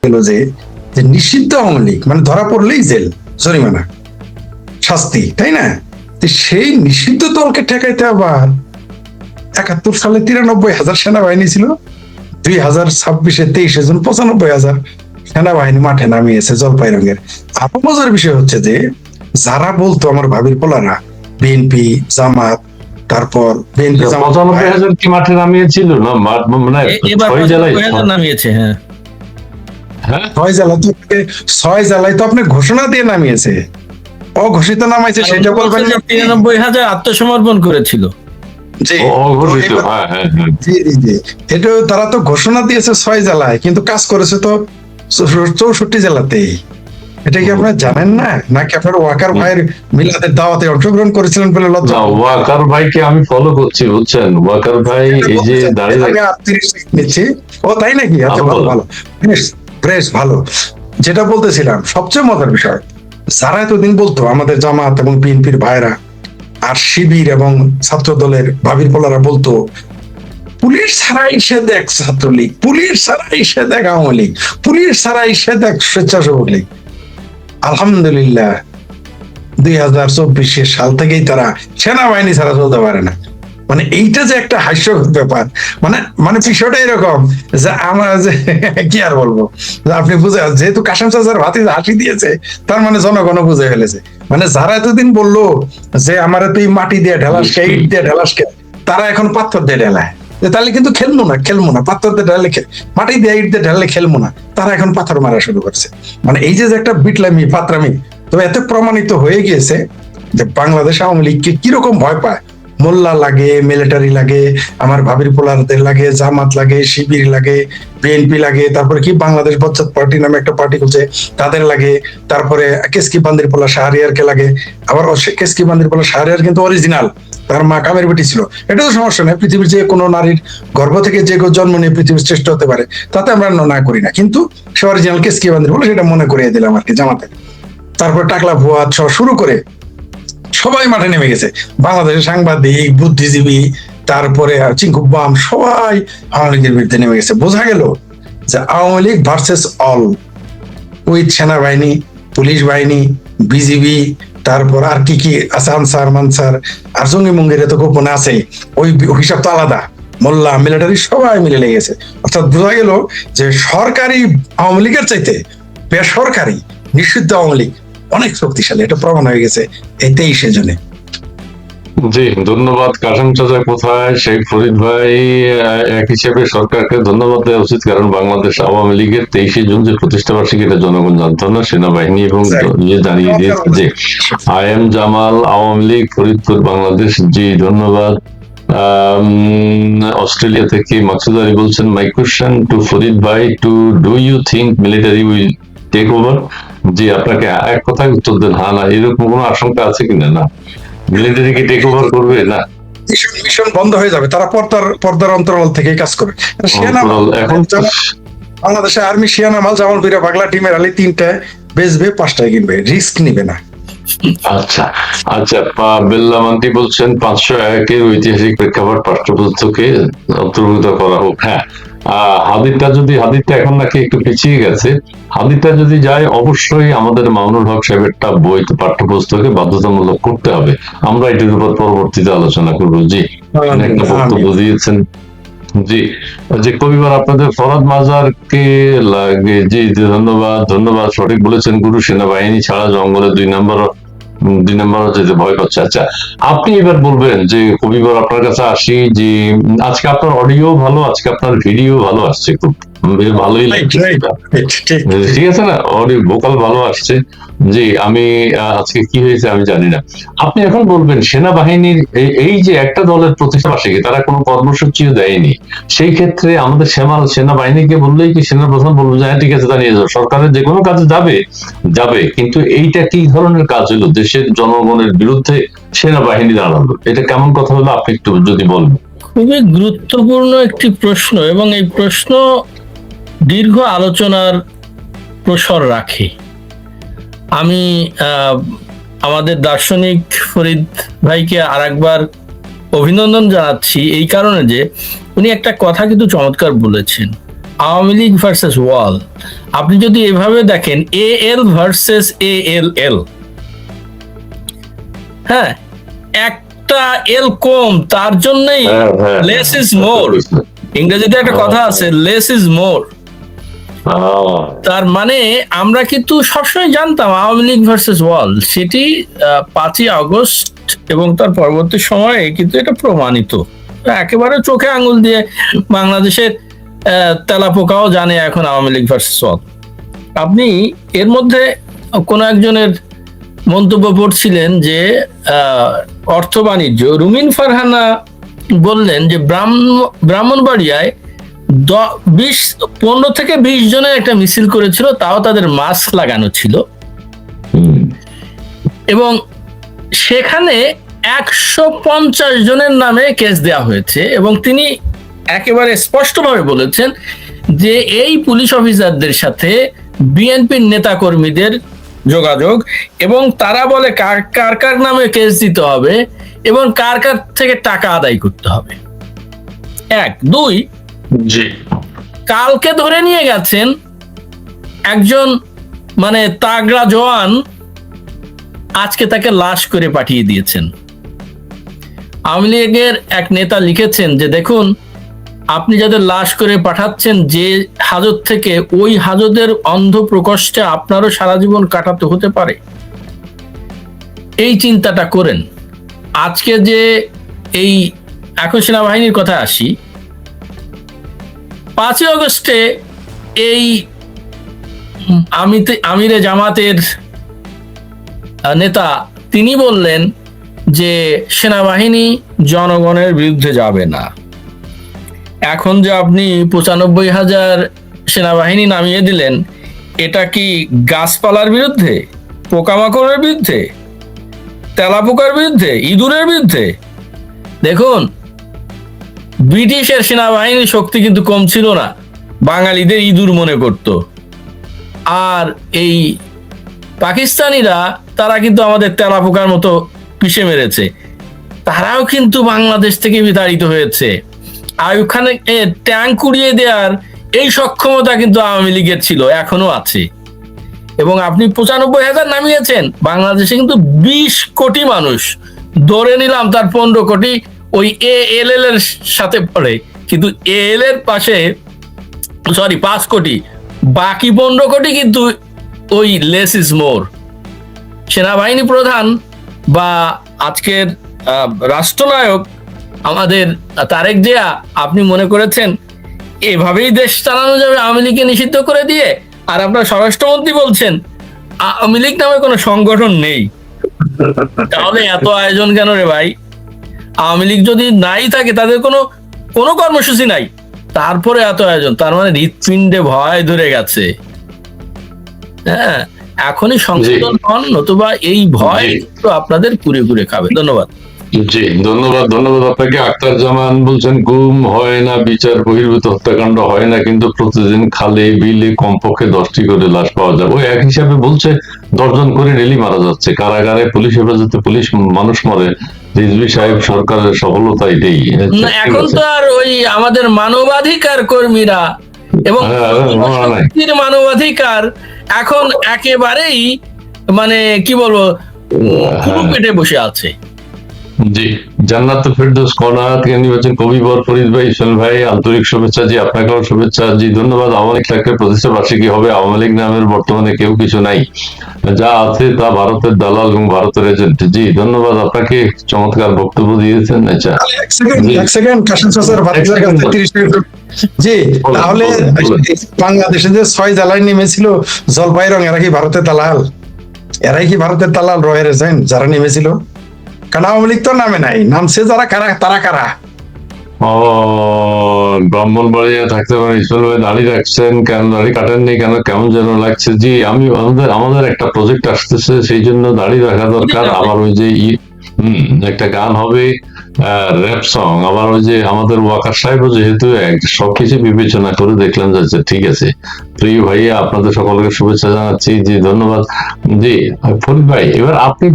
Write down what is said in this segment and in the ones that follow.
গেল যে যে নিষিদ্ধ আওয়ামী লীগ মানে ধরা পড়লেই জেল, জরিমানা, শাস্তি, তাই না? তো সেই নিষিদ্ধ দলকে ঠেকাইতে আবার 71 সালে 93,000 সেনাবাহিনী ছিল, 2026-এ 23 জন 95,000 সেনাবাহিনী মাঠে নামিয়েছে জলপাইরঙের। আরো মজার বিষয় হচ্ছে যে যারা বলতো আমার ভাবির পোলারা, বিএনপি, জামাত, তারপর বিএনপি জামাত 95,000 কি মাঠে নামিয়েছিল না? মানে এবার 6 জেলায় 95,000 নামিয়েছে। হ্যাঁ, হ্যাঁ 6 জেলায় তো আপনি ঘোষণা দিয়ে নামিয়েছে, অঘোষিত নামাইছে সেটা বলবেন না? 93,000 আত্মসমর্পণ করেছিল। জি, অঘোষিত, হ্যাঁ হ্যাঁ হ্যাঁ। জি জি জি, এটা তারা তো ঘোষণা দিয়েছে 6 জেলায়, কিন্তু কাজ করেছে তো 64 জেলাতেই। এটা কি আপনারা জানেন না? নাকি আপনার ওয়াকার ভাইয়ের মিলাদের দাওয়াতে অংশগ্রহণ করেছিলেন বলে লজ্জা? না, ওয়াকার ভাইকে আমি ফলো করছি, বুঝছেন? ওয়াকার ভাই এই যে দাঁড়িয়ে আমি 38 নিচ্ছি। ও তাই নাকি? আচ্ছা, ভালো ভালো, বেশ বেশ ভালো। যেটা বলতেছিলাম, সবচেয়ে মজার বিষয়, যারা এতদিন বলতো আমাদের জামাত এবং বিএনপির ভাইরা আর শিবির এবং ছাত্র দলের ভাবির পোলারা বলতো পুলিশ ছাড়া এসে দেখ ছাত্রলীগ, পুলিশ ছাড়া এসে দেখ আওয়ামী লীগ, পুলিশ ছাড়া এসে দেখ স্বেচ্ছাসেবক লীগ। আলহামদুলিল্লাহ 2024 সাল থেকেই তারা সেনাবাহিনী ছাড়া চলতে পারে না। মানে এইটা যে একটা হাস্যকর ব্যাপার, মানে মানে বিষয়টা এরকম যে আমরা যে কি আর বলবো, যে আপনি বুঝে, যেহেতু কাশেম চাচার ভাতি হাসি দিয়েছে, তার মানে জনগণ বুঝে ফেলেছে। মানে যারা এতদিন বললো যে আমার তুই মাটি দিয়ে ঢেলাসকে, ইট দিয়ে ঢেলাসকে, তারা এখন পাথর দিয়ে ঢেলায়, যে তাহলে কিন্তু খেলবো না, পাথর দিয়ে ঢালে মাটি দিয়ে ইট দিয়ে ঢালে খেলবো না, তারা এখন পাথর মারা শুরু করছে। মানে এই যে একটা বিটলামি পাত্রামি, তবে এত প্রমাণিত হয়ে গিয়েছে যে বাংলাদেশ আওয়ামী লীগকে কিরকম ভয় পায়। মোল্লা লাগে, মিলিটারি লাগে, আমার ভাবির পোলারদের লাগে, জামাত লাগে, শিবির লাগে, বিএনপি লাগে, তারপরে কি বাংলাদেশ বচ্চাত পার্টি নামে একটা পার্টি করছে তাদের লাগে, তারপরে কেসকি বান্দির পোলা শাহরিয়ারকে লাগে। আবার কেসকি বান্দির পোলা শাহরিয়ার কিন্তু অরিজিনাল, তার মা কামের বেটি ছিল, এটা তো সমস্যা নেই। পৃথিবীর যে কোনো নারীর গর্ভ থেকে যে কেউ জন্ম নিয়ে পৃথিবীর শ্রেষ্ঠ হতে পারে, তাতে আমরা না করি না, কিন্তু সে অরিজিনাল কেসকি বান্দির পোলা, সেটা মনে করিয়ে দিলাম আর কি জামাতে। তারপর টাকলা ভুয়া শুরু করে সবাই মাঠে নেমে গেছে, বাংলাদেশের সাংবাদিক, বুদ্ধিজীবী, তারপরে চিঙ্কু বাম, সবাই আওয়ামী লীগের বিরুদ্ধে নেমে গেছে। বোঝা গেল যে Awami League versus all, with সেনাবাহিনী, পুলিশ বাহিনী, বিজিবি, তারপর আর কি কি আছে, আনসার মানসার, আর জঙ্গি মঙ্গিরে তো গোপনে আছে, ওই হিসাব তো আলাদা, মোল্লা মিলিটারি সবাই মিলে লেগেছে। অর্থাৎ বোঝা গেল যে সরকারি আওয়ামী লীগের চাইতে বেসরকারি নিষিদ্ধ আওয়ামী লীগ অনেক শক্তিশালী, এটা প্রমাণ হয়ে গেছে এই 23 জনে। জি, ধন্যবাদ। কাশেম চাচা কোথায়? শেখ ফরিদ ভাই এক হিসেবে সরকারকে ধন্যবাদ দেওয়া উচিত, কারণ বাংলাদেশ আওয়ামী লীগের 23 জুন যে প্রতিষ্ঠা বার্ষিকী, এটা জনগণ জানতো না, সেনাবাহিনী এবং ইয়ে জানিয়ে দিয়েছে যে আই এম জামাল, আওয়ামী লীগ, ফরিদপুর, বাংলাদেশ। জি, ধন্যবাদ। অস্ট্রেলিয়া থেকে মাকসুদ আলী বলছেন, মাই কোশ্চেন টু ফরিদ ভাই, do you think military will take over? জি, আপনাকে এক কথায় উত্তর দেন, হ্যাঁ না, এরকম কোনো আশঙ্কা আছে কিনা? না, মিলিটারি কি টেক ওভার করবে? না, মিশন বন্ধ হয়ে যাবে, তারা পর্দার অন্তরাল থেকে কাজ করবে। এখন বাংলাদেশে আর্মি শিয়ানামাল জামালপুরা বাংলা টিমের আলী 3টা বেচবে, 5টায় কিনবে, রিস্ক নিবে না। আচ্ছা আচ্ছা, বেল্লা মান্তি বলছেন 501-এর ঐতিহাসিক প্রেক্ষাপট পাঠ্যপুস্তকে অন্তর্ভুক্ত করা হোক। হ্যাঁ, হাদিরটা এখন নাকি একটু পিছিয়ে গেছে। হাদিরটা যদি যায়, অবশ্যই আমাদের মামুনুল হক সাহেবেরটা বই পাঠ্যপুস্তকে বাধ্যতামূলক করতে হবে। আমরা এটির উপর পরবর্তীতে আলোচনা করবো। জি, একটা বক্তব্য দিয়েছেন। জি, যে কবিবার আপনাদের ফরাদ মাজারকে লাগে। জি, ধন্যবাদ, সঠিক বলেছেন গুরু। সেনাবাহিনী ছাড়া জঙ্গলে 2 নম্বর যেতে ভয় করছে। আচ্ছা, আপনি এবার বলবেন যে কবিবার আপনার কাছে আসি, যে আজকে আপনার অডিও ভালো, আজকে আপনার ভিডিও ভালো আসছে, খুব ভালোই লাগছে, ঠিক আছে না? অডিও ভোকাল ভালো আসছে। জি, আমি আজকে কি হয়েছে আমি জানি না। আপনি এখন বলবেন সেনাবাহিনীর এই যে একটা দলের প্রতিষ্ঠা বার্ষিকী, তারা কোনো কর্মসূচিও দেয়নি, সেই ক্ষেত্রে আমাদের সেনাবাহিনীকে বললেই কি সেনাপ্রধান বলবো যে হ্যাঁ ঠিক আছে, জানিয়ে যাও, সরকারের যে কোনো কাজে যাবে, কিন্তু এইটা কি ধরনের কাজ হলো? দেশের জনগণের বিরুদ্ধে সেনাবাহিনী দাঁড়ালো, এটা কেমন কথা হলো? আপনি একটু যদি বলেন। খুবই গুরুত্বপূর্ণ একটি প্রশ্ন, এবং এই প্রশ্ন দীর্ঘ আলোচনার প্রসর রাখে। আমি আমাদের দার্শনিক ফরিদ ভাইকে আরেকবার অভিনন্দন জানাচ্ছি এই কারণে যে উনি একটা কথা কিন্তু চমৎকার বলেছেন। আওয়ামী লীগ ভার্সেস ওয়াল, আপনি যদি এভাবে দেখেন AL ভার্সেস ALL, হ্যাঁ, একটা এল কম, তার জন্যই হ্যাঁ, হ্যাঁ, লেস ইজ মোর। ইংরেজিতে একটা কথা আছে, লেস ইজ মোর। তার মানে আমরা কিন্তু সবসময় জানতাম আওয়ামী লীগ ভার্সেস ওয়াল, সেটি 5ই আগস্ট এবং তার পরবর্তী সময়ে কিন্তু এটা প্রমাণিত। একেবারে চোখে আঙুল দিয়ে বাংলাদেশের তেলাপোকাও জানে এখন আওয়ামী লীগ ভার্সেস ওয়াল। আপনি এর মধ্যে কোন একজনের মন্তব্য পড়ছিলেন যে অর্থ বাণিজ্য, রুমিন ফারহানা বললেন যে ব্রাহ্মণবাড়িয়ায় 15 থেকে 20 জনের একটা মিছিল করেছিল, তাও তাদের মাস্ক লাগানো ছিল, এবং সেখানে 150 জনের নামে কেস দেওয়া হয়েছে। এবং তিনি একেবারে স্পষ্টভাবে বলেছেন যে এই পুলিশ অফিসারদের সাথে বিএনপির নেতা কর্মীদের যোগাযোগ, এবং তারা বলে কার কার নামে কেস দিতে হবে এবং কার কার থেকে টাকা আদায় করতে হবে। 1, 2, জি, কালকে ধরে নিয়ে গেছেন একজন মানে তাগড়া জওয়ান, আজকে তাকে লাশ করে পাঠিয়ে দিয়েছেন। আওয়ামী লীগের এক নেতা লিখেছেন যে দেখুন, আপনি যাদের লাশ করে পাঠাচ্ছেন যে হাজত থেকে, ওই হাজতের অন্ধ প্রকোষ্ঠে আপনারও সারা জীবন কাটাতে হতে পারে, এই চিন্তাটা করেন। আজকে যে এই এখন সেনাবাহিনীর কথা আসি, 5ই আগস্টে এই আমিরে জামাতের নেতা তিনি বললেন যে সেনাবাহিনী জনগণের বিরুদ্ধে যাবে না। এখন যে আপনি 95,000 সেনাবাহিনী নামিয়ে দিলেন, এটা কি গাছপালার বিরুদ্ধে, পোকামাকড়ের বিরুদ্ধে, তেলাপোকার বিরুদ্ধে, ইঁদুরের বিরুদ্ধে? দেখুন, ব্রিটিশের সেনাবাহিনীর শক্তি কিন্তু কম ছিল না, বাঙালিদের ইঁদুর মনে করত। আর এই পাকিস্তানিরা, তারা কিন্তু আমাদের তেলাপোকার মতো পিষে মেরেছে। তারাও কিন্তু বাংলাদেশ থেকে বিতাড়িত হয়েছে। আইয়ুব খানে ট্যাঙ্ক উড়িয়ে দেওয়ার এই সক্ষমতা কিন্তু আওয়ামী লীগের ছিল, এখনো আছে। এবং আপনি 95,000 নামিয়েছেন, বাংলাদেশে কিন্তু 20 কোটি মানুষ, ধরে নিলাম তার 15 কোটি ওই ALL এর সাথে পড়ে, কিন্তু AL এর পাশে 5 কোটি, বাকি 15 কোটি কিন্তু ওই লেস ইজ মোর। সেনাবাহিনী প্রধান বা আজকের রাষ্ট্রনায়ক আমাদের তারেক জিয়া, আপনি মনে করেছেন এভাবেই দেশ চালানো যাবে আওয়ামী লীগকে নিষিদ্ধ করে দিয়ে? আর আপনার স্বরাষ্ট্রমন্ত্রী বলছেন আওয়ামী লীগ নামে কোনো সংগঠন নেই। তাহলে এত আয়োজন কেন রে ভাই? আওয়ামী লীগ যদি নাই থাকে, তাদের কোনো কর্মসূচি নাই, তারপরে এত আয়োজন, তার মানে হৃৎপিণ্ডে ভয় ধরে গেছে। হ্যাঁ, এখনই সংশোধন হন, নতুবা এই ভয় তো আপনাদের কুরে কুরে খাবে। ধন্যবাদ। জি, ধন্যবাদ আপনাকে। আক্তার জামান বলছেন গুম হয় না, বিচার বহির্ভূত হত্যাকাণ্ড হয় না, কিন্তু প্রতিদিন খালে বিলে কমপক্ষে 10টি করে লাশ পাওয়া যায়। ওই এক হিসাবে বলছে 10 জন করে ডেলি মারা যাচ্ছে কারাগারে, পুলিশ হেফাজতে পুলিশ মানুষ মরে। রিজভী সাহেব সরকারের সফলতা এটাই। এখন তো আর ওই আমাদের মানবাধিকার কর্মীরা এবং মানবাধিকার এখন একেবারেই মানে কি বলবো, পেটে বসে আছে। জি, জান্নাত ফেরদৌস কণা থেকে নির্বাচন কবিবর ফরিদ ভাই, ইসমাইল ভাই, আন্তরিক শুভেচ্ছা। জি, আপনাকেও শুভেচ্ছা। জি, ধন্যবাদ। আওয়ামী লীগ থাকলে প্রতিষ্ঠা বার্ষিকী হবে। আওয়ামী লীগ নামের বর্তমানে কেউ কিছু নাই, যা আছে তা ভারতের দালাল এবং ভারতের এজেন্ট। জি, ধন্যবাদ আপনাকে, চমৎকার বক্তব্য দিয়েছেন। আচ্ছা, এক সেকেন্ড কাশেম চাচার ভাতিজার কাছে 30 সেকেন্ড। জি, তাহলে বাংলাদেশে যে 6 জেলায় নেমেছিল জলপাইরং, এরা কি ভারতের দালাল? এরাই কি ভারতের দালাল রয়ের এজেন্ট যারা নেমেছিল? কারণ আওয়ামী লীগ তো নামে নাই, নামছে যারা, তারা কারা? ব্রাহ্মণবাড়িয়া থাকতে পারে। ইসমাইল ভাই দাড়ি রাখছেন কেন, দাড়ি কাটেননি কেন, কেমন যেন লাগছে। জি, আমাদের একটা প্রজেক্ট আসতেছে, সেই জন্য দাড়ি রাখা দরকার। আবার ওই যে একটা গান হবে, র‍্যাপ সং। আবার ওই যে আমাদের ওয়াকার সাহেবও যেহেতু সবকিছু বিবেচনা করে দেখলাম যাচ্ছে, ঠিক আছে। প্রিয় ভাইয়া, আপনাদের সকলকে শুভেচ্ছা জানাচ্ছি। জি, ধন্যবাদ। জি, ফরিদ ভাই, এবার আপনি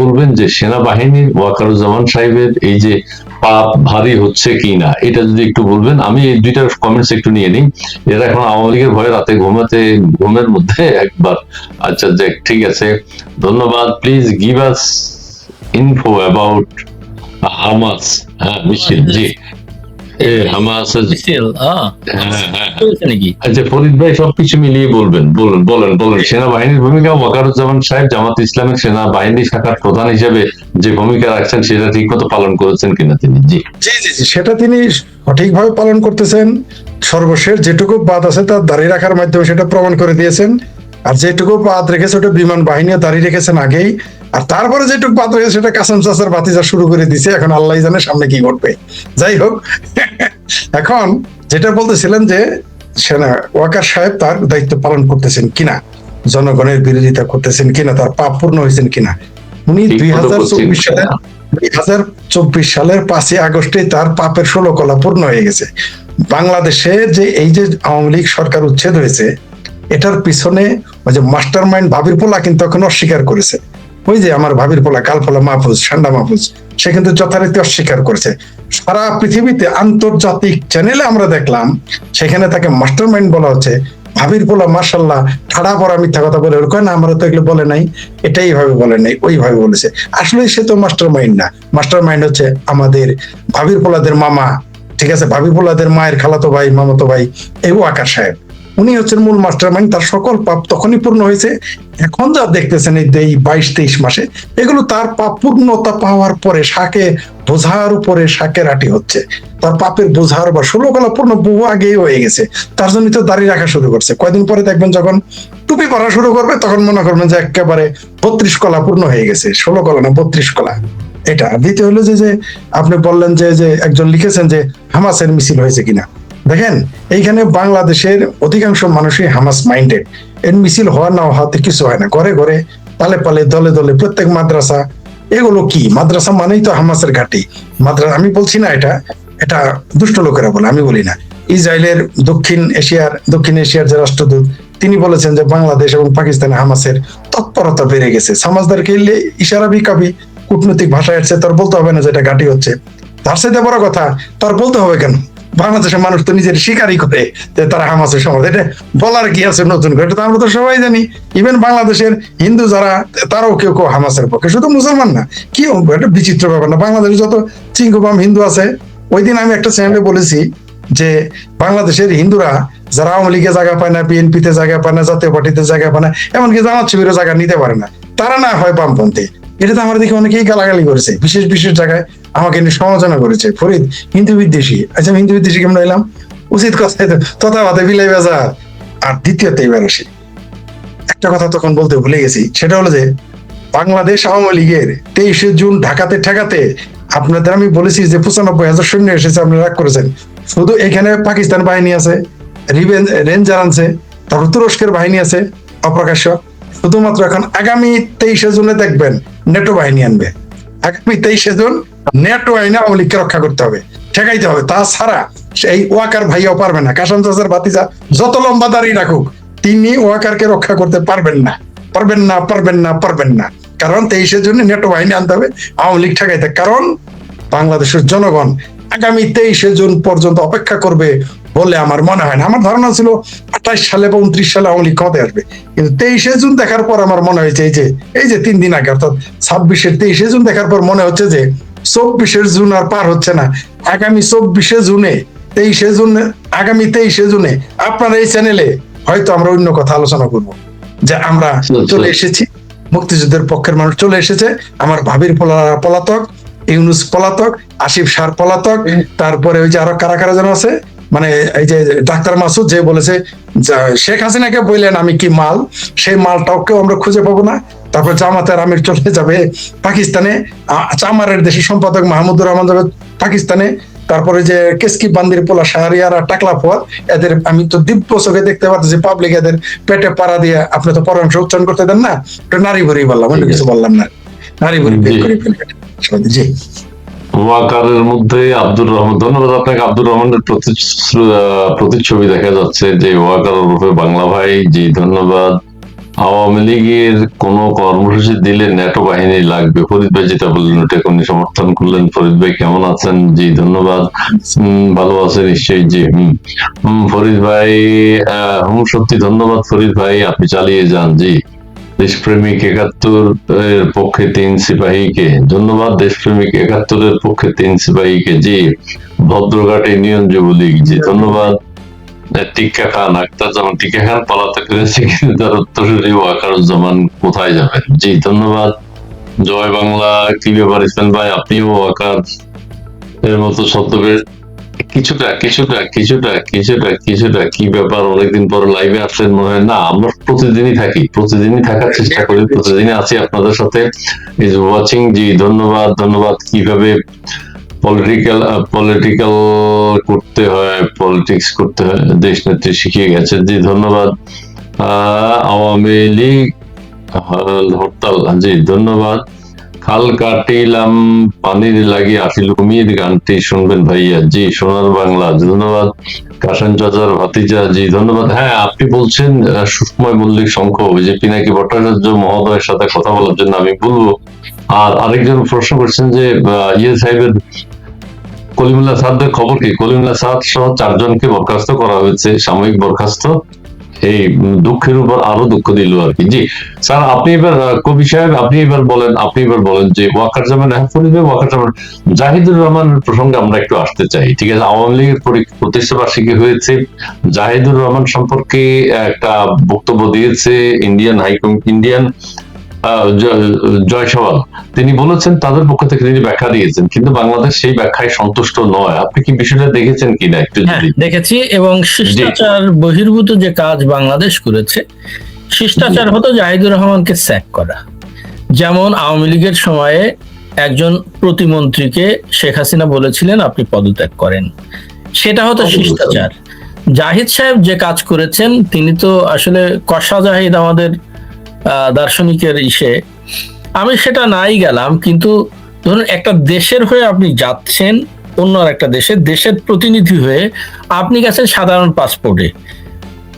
বলবেন যে সেনাবাহিনীর ওয়াকারুজ্জামান সাহেবের এই যে পাপ ভারী হচ্ছে কি না, এটা যদি একটু বলবেন। আমি এই দুইটা কমেন্টস একটু নিয়ে নিই। এরা এখন আওয়ামী লীগের ভয়ে রাতে ঘুমের মধ্যে একবার। আচ্ছা যাক, ঠিক আছে, ধন্যবাদ। Please give us info about Hamas. হ্যাঁ মিছিল, জি। হামাস, মিছিল, হ্যাঁ হ্যাঁ। চলছে নাকি? আচ্ছা ফরিদ ভাই সবকিছু মিলিয়ে বলবেন, বলেন। সেনাবাহিনীর ভূমিকা, ওয়াকারুজ্জামান সাহেব জামাত ইসলামের সেনাবাহিনী শাখার প্রধান হিসেবে যে ভূমিকা রাখছেন সেটা ঠিক মতো পালন করেছেন কিনা তিনি? জি জি, সেটা তিনি সঠিকভাবে পালন করতেছেন। সর্বশেষ যেটুকু বাদ আছে তার দাঁড়িয়ে রাখার মাধ্যমে সেটা প্রমাণ করে দিয়েছেন। আর যেটুকু বাদ রেখেছে ওটা বিমান বাহিনীও দাঁড়িয়ে রেখেছেন আগেই। আর তারপরে যেটুকু বাদ রেখেছে সেটা কাসেম চাচার বাতিজা শুরু করে দিছে। এখন আল্লাহ জানে সামনে কি ঘটবে। যাই হোক, এখন যেটা বলতেছিলেন যে সেনা ওয়াকার সাহেব তার দায়িত্ব পালন করতেছেন কিনা, জনগণের বিরোধিতা করতেছেন কিনা, তার পাপ পূর্ণ হয়েছেন কিনা। উনি ঠিক মতো করছেন 2024 সালের 5ই আগস্টে তার পাপের 16 কলা পূর্ণ হয়ে গেছে। বাংলাদেশে যে এই যে আওয়ামী লীগ সরকার উচ্ছেদ হয়েছে, এটার পিছনে ওই যে মাস্টার মাইন্ড ভাবির পোলা কিন্তু এখন অস্বীকার করেছে। ওই যে আমার ভাবির পোলা কালপোলা মাহফুজ, ঠান্ডা মাহফুজ, সে কিন্তু যথারীতি অস্বীকার করেছে। সারা পৃথিবীতে আন্তর্জাতিক চ্যানেলে আমরা দেখলাম, সেখানে তাকে মাস্টার মাইন্ড বলা হচ্ছে। ভাবির পোলা মার্শাল্লাহ ঠাড়া পড়া মিথ্যা কথা বলে কয় না, আমরা তো এগুলো বলে নাই, এটাই ভাবে বলে নাই, ওইভাবে বলেছে। আসলে সে তো মাস্টার মাইন্ড না, মাস্টার মাইন্ড হচ্ছে আমাদের ভাবির পোলাদের মামা, ঠিক আছে, ভাবির পোলাদের মায়ের খালাতো ভাই, মামাতো ভাই, এই ওয়াকার সাহেব। উনি হচ্ছেন মূল মাস্টার মাইন্ড। তার সকল পাপ তখনই পূর্ণ হয়েছে। এখন যা দেখতেছেন এই 22-23 মাসে, এগুলো তার পাপ পূর্ণতা পাওয়ার পরে শাকে বোঝার উপরে শাকের আটি হচ্ছে। তার পাপের বোঝার বা 16 কলা পূর্ণ বহু আগেই হয়ে গেছে। তার জন্য তো দাড়ি রাখা শুরু করছে। কয়দিন পরে দেখবেন যখন টুপি পরা শুরু করবে, তখন মনে করবেন যে একেবারে 32 কলা পূর্ণ হয়ে গেছে। 16 কলা না, 32 কলা। এটা দ্বিতীয় হলো যে আপনি বললেন যে একজন লিখেছেন যে হামাসের মিছিল হয়েছে কিনা। দেখেন, এইখানে বাংলাদেশের অধিকাংশ মানুষই হামাস মাইন্ডেড। এর মিছিল হওয়া না হওয়াতে কিছু হয় না। ঘরে ঘরে, পালে পালে, দলে দলে, প্রত্যেক মাদ্রাসা, এগুলো কি মাদ্রাসা মানেই তো হামাসের ঘাঁটি। মাদ্রাসা আমি বলছি না, এটা দুষ্ট লোকেরা বলে, আমি বলি না। ইসরায়েলের দক্ষিণ এশিয়ার যে রাষ্ট্রদূত, তিনি বলেছেন যে বাংলাদেশ এবং পাকিস্তানে হামাসের তৎপরতা বেড়ে গেছে। সামাজদারকে ইশারা বিকাবি কূটনৈতিক ভাষায় এসে তার বলতে হবে না যে এটা ঘাঁটি হচ্ছে। তার সাথে বড় কথা, তার বলতে হবে কেন? বাংলাদেশের মানুষ তো নিজের স্বীকারই করে যে তারা হামাসের সমর্থক। এটা বলার কি আছে নতুন করে? এটা তো আমরা তো সবাই জানি। ইভেন বাংলাদেশের হিন্দু যারা, তারাও কেউ কেউ হামাসের পক্ষে, শুধু মুসলমান না। কি একটা বিচিত্র ব্যাপার না? বাংলাদেশে যত চিঙ্গুবাম হিন্দু আছে, ওই দিন আমি একটা চ্যানেলে বলেছি যে বাংলাদেশের হিন্দুরা যারা আওয়ামী লীগে জায়গা পায় না, বিএনপিতে জায়গা পায় না, জাতীয় পার্টিতে জায়গা পায় না, এমনকি জামাত শিবিরের জায়গা নিতে পারে না, তারা না হয় বামপন্থী। এটা তো আমার দিকে অনেকেই গালাগালি করেছে, বিশেষ বিশেষ জায়গায় আমাকে নিয়ে সমালোচনা করেছে। ফরিদ হিন্দু বিদ্বেষী। আচ্ছা, হিন্দু বিদ্বেষী কেমন এলাম? উচিত কথাই তো, তথা ভাতে বিলাই বাজার। আর দ্বিতীয়ত এবার আসি, একটা কথা তখন বলতে ভুলে গেছি, সেটা হলো যে বাংলাদেশ আওয়ামী লীগের 23শে জুন ঢাকাতে ঠেকাতে আপনাদের আমি বলেছি যে 95,000 সৈন্য এসেছে, আপনারা রাগ করেছেন। শুধু এখানে পাকিস্তান বাহিনী আছে, রেঞ্জার আনছে, তারপর তুরস্কের বাহিনী আছে অপ্রকাশ্য। শুধুমাত্র এখন আগামী 23শে জুনে দেখবেন নেটো বাহিনী আনবে। আগামী 23শে জুন নেটো বাহিনী আওয়ামী লীগকে রক্ষা করতে হবে, ঠেকাইতে হবে। তাছাড়া সেই ওয়াকার ভাইয়াও পারবে না। কাসেম চাচার ভাতিজা যত লম্বা দাঁড়িয়ে রাখুক, তিনি ওয়াকারকে রক্ষা করতে পারবেন না। কারণ 23শে জুন নেটো বাহিনী আনতে হবে আওয়ামী লীগ ঠেকাইতে। কারণ বাংলাদেশের জনগণ আগামী 23শে জুন পর্যন্ত অপেক্ষা করবে বলে আমার মনে হয় না। আমার ধারণা ছিল 28 সালে বা 29 সালে আওয়ামী লীগ ক্ষমতায় আসবে, কিন্তু 23শে জুন দেখার পর আমার মনে হয়েছে এই যে 3 দিন আগে, অর্থাৎ 26-এর 23শে জুন দেখার পর মনে হচ্ছে যে 24শে জুন আর পার হচ্ছে না। আগামী 24শে জুনে, আগামী 23শে জুনে আপনার এই চ্যানেলে হয়তো আমরা অন্য কথা আলোচনা করব, যে আমরা চলে এসেছি, মুক্তিযুদ্ধের পক্ষের মানুষ চলে এসেছে। আমার ভাবির পলাতক, ইউনুস পলাতক, আসিফ সার পলাতক, তারপরে ওই যে আরো কারা কারা যেন আছে, মানে এই যে ডাক্তার মাসুদ যে বলেছে শেখ হাসিনাকে বললেন আমি কি মাল, সেই মালটাও কেউ আমরা খুঁজে পাবো না। তারপর জামাতের আমির চলে যাবে পাকিস্তানে, চামারের দেশের সম্পাদক মাহমুদুর রহমান যাবে পাকিস্তানে, তারপরে যে কেসকি বান্দির পোলা শাহরিয়ার আর টাকলা ফোয়াদ, এদের আমি তো দিব্য চোখে দেখতে পাচ্ছি পাবলিক এদের পেটে পাড়া দিয়ে, আপনি তো পরামর্শ উচ্চারণ করতে দেন না, একটু নারী ভরি বললাম, অন্য কিছু বললাম না, নারী ভরি জি। ওয়াকারের মধ্যে আব্দুর রহমান, ধন্যবাদ আপনাকে। আব্দুর রহমানের প্রতিচ্ছবি দেখা যাচ্ছে যে ওয়াকার রূপে বাংলা ভাই, জি ধন্যবাদ। আওয়ামী লীগের কোন কর্মসূচি দিলে ন্যাটো বাহিনী লাগবে? ফরিদ ভাই যেটা বললেন ওটা কোন সমর্থন করলেন? ফরিদ ভাই কেমন আছেন? জি ধন্যবাদ। ভালো আছে নিশ্চয়ই। জি ফরিদ ভাই, সত্যি ধন্যবাদ ফরিদ ভাই, আপনি চালিয়ে যান। জি দেশপ্রেমিক ৭১ এর পক্ষে ৩ সিপাহীকে ধন্যবাদ। দেশপ্রেমিক ৭১ এর পক্ষে ৩ সিপাহীকে। জি ভদ্রঘাট ইউনিয়ন যুবলীগ, জি ধন্যবাদ। টিক্কা খান, আখতারুজ্জামান টিক্কা খান পালাতে পেরেছে, কিন্তু তার উত্তরসূরি ওয়াকারুজ্জামান কোথায় যাবেন? জি ধন্যবাদ। জয় বাংলা। কি ব্যাপার ইসলাম ভাই, আপনিও ওয়াকার এর মতো শব্দের কিছুটা কিছুটা কিছুটা কিছুটা কিছুটা কি ব্যাপার, অনেকদিন পর লাইভে আসলেন মনে হয়? না, আমরা প্রতিদিনই থাকি, প্রতিদিনই থাকার চেষ্টা করি, প্রতিদিনই আছি আপনাদের সাথে। Is watching. জি ধন্যবাদ ধন্যবাদ। কিভাবে পলিটিক্যাল করতে হয়, পলিটিক্স করতে হয় দেশ নেত্রী শিখিয়ে গেছে। জি ধন্যবাদ। আওয়ামী লীগ হরতাল, জি ধন্যবাদ। খাল কাটিলাম পানির লাগি আসিল কুমির গানটি শুনবেন ভাইয়া? জি সোনার বাংলা, ধন্যবাদ। কাশান চাচার ভাতিজা, জি ধন্যবাদ। হ্যাঁ আপনি বলছেন সুষময় মল্লিক শঙ্খ যে পিনাকি ভট্টাচার্য মহোদয়ের সাথে কথা বলার জন্য, আমি বলবো। আর আরেকজন প্রশ্ন করছেন যে ইয়ে সাহেবের কলিমুল্লাহ সাদদের খবর কি? কলিমুল্লাহ সাদ সহ 4 জনকে বরখাস্ত করা হয়েছে, সাময়িক বরখাস্ত। এই দুঃখের উপর আরো দুঃখ দিল আর কি। জি স্যার, আপনি এবার কবি সাহেব আপনি এবার বলেন যে ওয়াকারুজ্জামান, ওয়াকারুজ্জামান জাহিদুর রহমান প্রসঙ্গে আমরা একটু আসতে চাই। ঠিক আছে, আওয়ামী লীগের প্রতিষ্ঠা বার্ষিকী হয়েছে, জাহিদুর রহমান সম্পর্কে একটা বক্তব্য দিয়েছে ইন্ডিয়ান জয়সওয়াল। তিনি বলেছেন তাদের পক্ষ থেকে তিনি ব্যাখ্যা দিয়েছেন, কিন্তু বাংলাদেশ সেই ব্যাখ্যায় সন্তুষ্ট নয়। আপনি কি বিষয়টা দেখেছেন কিনা একটু যদি? দেখেছি, এবং শিষ্টাচার বহির্ভূত যে কাজ বাংলাদেশ করেছে, শিষ্টাচার হতো জাহিদুর রহমানকে স্যাক করা। যেমন আওয়ামী লীগের সময়ে একজন প্রতিমন্ত্রীকে শেখ হাসিনা বলেছিলেন আপনি পদত্যাগ করেন, সেটা হতো শিষ্টাচার। জাহিদ সাহেব যে কাজ করেছেন, তিনি তো আসলে কষা জাহিদ আমাদের দার্শনিকের আমি সেটা নাই গেলাম, কিন্তু ধরুন একটা দেশের হয়ে আপনি যাচ্ছেন, অন্য একটা দেশের প্রতিনিধি হয়ে আপনি গেছেন সাধারণ পাসপোর্টে,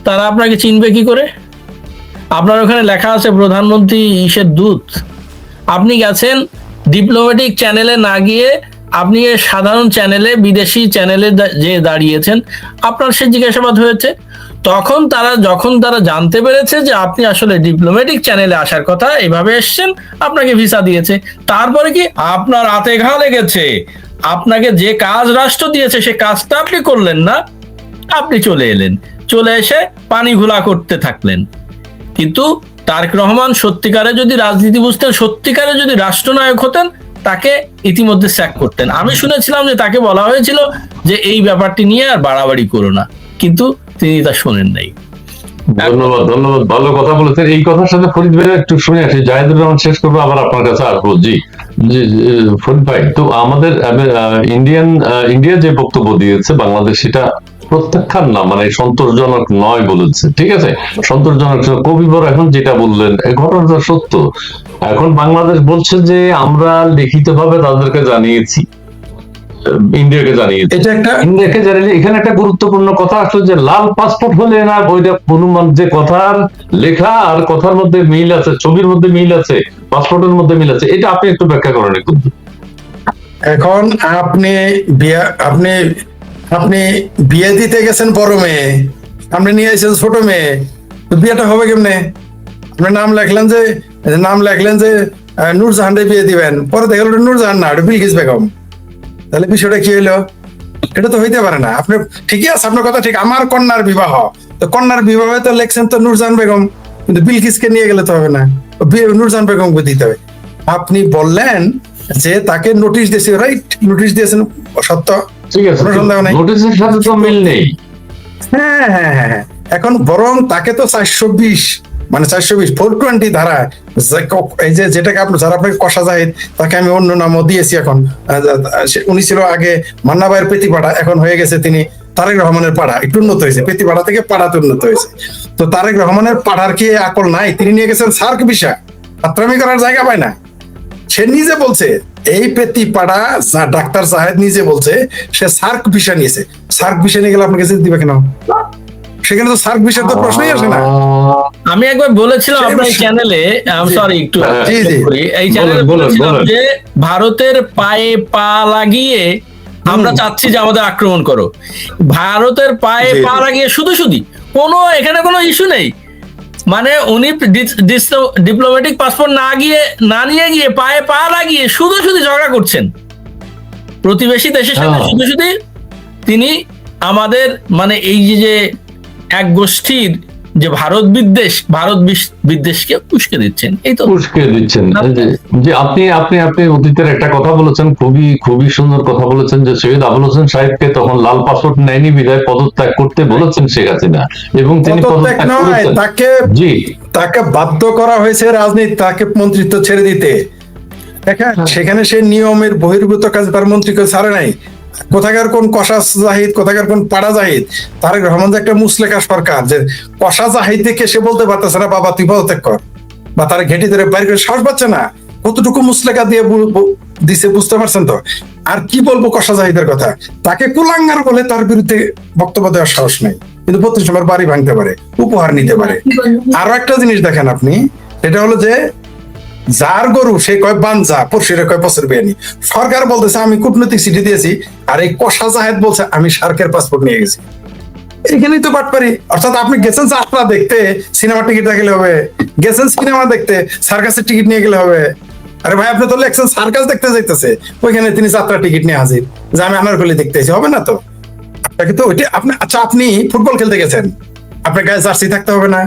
তারা আপনাকে চিনবে কি করে? আপনার ওখানে লেখা আছে প্রধানমন্ত্রী দূত, আপনি গেছেন ডিপ্লোম্যাটিক চ্যানেলে না গিয়ে আপনি সাধারণ চ্যানেলে, বিদেশি চ্যানেলে যে দাঁড়িয়েছেন, আপনার সে জিজ্ঞাসাবাদ হয়েছে। যখন তারা জানতে পেরেছে যে আপনি আসলে ডিপ্লোম্যাটিক চ্যানেলে আসার কথা, এভাবে এসছেন, আপনাকে ভিসা দিয়েছে। তারপরে কি আপনার হাতে ঘা লেগেছে, আপনাকে যে কাজ রাষ্ট্র দিয়েছে সে কাজটা আপনি করলেন না, আপনি চলে এলেন, চলে এসে পানি ঘোলা করতে থাকলেন। কিন্তু তারেক রহমান সত্যিকারে যদি রাজনীতি বুঝতেন, সত্যিকারে যদি রাষ্ট্রনায়ক হতেন, তাকে ইতিমধ্যে স্যাক করতেন। আমি শুনেছিলাম যে তাকে বলা হয়েছিল যে এই ব্যাপারটি নিয়ে আর বাড়াবাড়ি করো না, কিন্তু তিনি তা শোনেন নাই। ধন্যবাদ ধন্যবাদ, ভালো কথা বলেছেন। এই কথার সাথে ফরিদ ভাই একটু শুনে আসি, জাহিদুর রহমান শেষ করবো, আবার আপনার কাছে আসবো। জি জি ফরিদ ভাই, তো আমাদের ইন্ডিয়া যে বক্তব্য দিয়েছে বাংলাদেশ, সেটা প্রত্যাখ্যান না, মানে সন্তোষজনক নয় বলেছে। ঠিক আছে, সন্তোষজনক। কবিবর এখন যেটা বললেন এই ঘটনাটা সত্য। এখন বাংলাদেশ বলছে যে আমরা লিখিতভাবে তাদেরকে জানিয়েছি, ইন্ডিয়াকে জানিয়েছে। এটা একটা ইন্ডিয়াকে জানিয়ে এখানে একটা গুরুত্বপূর্ণ কথা আসলো যে লাল পাসপোর্ট হলে না, ওইটা অনুমান যে কথার লেখা আর কথার মধ্যে মিল আছে, ছবির মধ্যে মিল আছে, পাসপোর্টের মধ্যে মিল আছে, এটা আপনি একটু ব্যাখ্যা করেন একটু। এখন আপনি আপনি বিয়ে দিতে গেছেন বড় মেয়ে, আপনি নিয়ে এসেছেন ছোট মেয়ে, তো বিয়েটা হবে কেমনে? আপনি নাম লেখলেন যে নূরজাহানরে বিয়ে দিবেন, পরে দেখা গেল নূরজাহান না, বিলকিস বেগম। তাহলে বিষয়টা কি হইলো? এটা তো হইতে পারে না। আপনি ঠিকই আছে, আপনার কথা ঠিক, আমার কন্যার বিবাহ, তো কন্যার বিবাহে তো লেখছেন তো নূরজাহান বেগম, কিন্তু বিলকিসকে নিয়ে গেলে তো হবে না, নূরজাহান বেগমকে দিতে হবে। আপনি বললেন যে তাকে নোটিশ দিয়েছে, রাইট? নোটিশ দিয়েছেন, সত্য, ঠিক আছে, কোনো সন্দেহ নাই। নোটিশের সাথে তো মিল নেই। হ্যাঁ হ্যাঁ হ্যাঁ হ্যাঁ, এখন বরং তাকে তো 420 420 ধারা, এই যে যেটাকে যারা আপনাকে কষা জাহিদ, তাকে আমি অন্য নামও দিয়েছি এখন। উনি ছিল আগে মান্না ভাইয়ের পেতিপাড়া, এখন হয়ে গেছে তিনি তারেক রহমানের পাড়া, একটু উন্নত হয়েছে, পেতিপাড়া থেকে পাড়াতে উন্নত হয়েছে। তো তারেক রহমানের পাড়ার কি আকল নাই? তিনি নিয়ে গেছেন সার্ক ভিসা, আত্রামি করার জায়গা পায় না। সে নিজে বলছে, এই পেতিপাড়া ডাক্তার জাহেদ নিজে বলছে সে সার্ক ভিসা নিয়েছে। সার্ক ভিসা নিয়ে গেলে আপনাকে দিবে কেন? সেখানে তো সার্ক ভিসার তো প্রশ্নই আসে না। আমি একবার বলেছিলাম আপনার চ্যানেলে, সরি একটু জি, জি। এই চ্যানেলে বলেন, বলেছিলাম বলেন। যে ভারতের পায়ে পা লাগিয়ে আমরা চাচ্ছি যে আমাদের আক্রমণ করো। ভারতের পায়ে জি, পা জি। লাগিয়ে শুধু কোনো এখানে কোনো ইস্যু নেই, মানে উনি ডিপ্লোম্যাটিক পাসপোর্ট না নিয়ে গিয়ে পায়ে পা লাগিয়ে শুধু ঝগড়া করছেন প্রতিবেশী দেশের সাথে। হ্যাঁ। শুধু তিনি আমাদের মানে এই যে এক গোষ্ঠীর যে ভারত বিদ্বেষকে উস্কে দিচ্ছেন, এই তো। উস্কে দিচ্ছেন। যে আপনি আপনি আপনি অতীতের একটা কথা বলেছেন, খুবই খুবই সুন্দর কথা বলেছেন, যে সৈয়দ আবুল হোসেন সাহেবকে তখন লাল পাসপোর্ট নেয়নি বিধায় পদত্যাগ করতে বলেছেন শেখ হাসিনা, এবং তিনি পদত্যাগ পদত্যাগ নয়, করেছেন। তাকে জি, তাকে বাধ্য করা হয়েছে রাজনীতি, তাকে মন্ত্রিত্ব ছেড়ে দিতে। দেখেন সেখানে সে নিয়মের বহির্ভূত কাজ তার মন্ত্রীকে ছাড়ে নাই। কোথাকার কোন কষা জাহিদ, কোথাকার কোন পাড়া জাহিদ, তারেক রহমান যে একটা মুসলেখা সরকার, যে কষা জাহিদ দেখে সে বলতে পারতেছে না বাবা তুই পদত্যাগ কর, বা তার ঘেঁটি ধরে বাইরে করে সাহস পাচ্ছে না। কতটুকু মুসলেখা দিয়ে দিছে বুঝতে পারছেন তো। আর কি বলবো কষা জাহিদের কথা, তাকে কুলাঙ্গার বলে তার বিরুদ্ধে বক্তব্য দেওয়ার সাহস নেই, কিন্তু 32 নম্বর বাড়ি ভাঙতে পারে, উপহার নিতে পারে। আরো একটা জিনিস দেখেন আপনি, সেটা হলো যে যার গরু সে কয় বানজা, পরশুরে কয় বছর বিয়ানি। সরকার বলতেছে আমি কূটনৈতিক চিঠি দিয়েছি, আর এই কষা জাহেদ বলছে আমি সার্কের পাসপোর্ট নিয়ে গেছি। এখানেই তো বাটপারি। অর্থাৎ আপনি গেছেন যাত্রা দেখতে, সিনেমা টিকিট গেলে হবে, গেছেন সিনেমা দেখতে, সার্কাসের টিকিট নিয়ে গেলে হবে। আরে ভাই আপনি তো লেখছেন সার্কাস দেখতে যাইতেছে, ওইখানে তিনি যাত্রা টিকিট নিয়ে হাজির যে আমি আনারকলি দেখতে এসেছি, হবে না তো। আপনাকে তো ওইটা আপনি, আচ্ছা আপনি ফুটবল খেলতে গেছেন, আপনার গায়ে জার্সি থাকতে হবে না?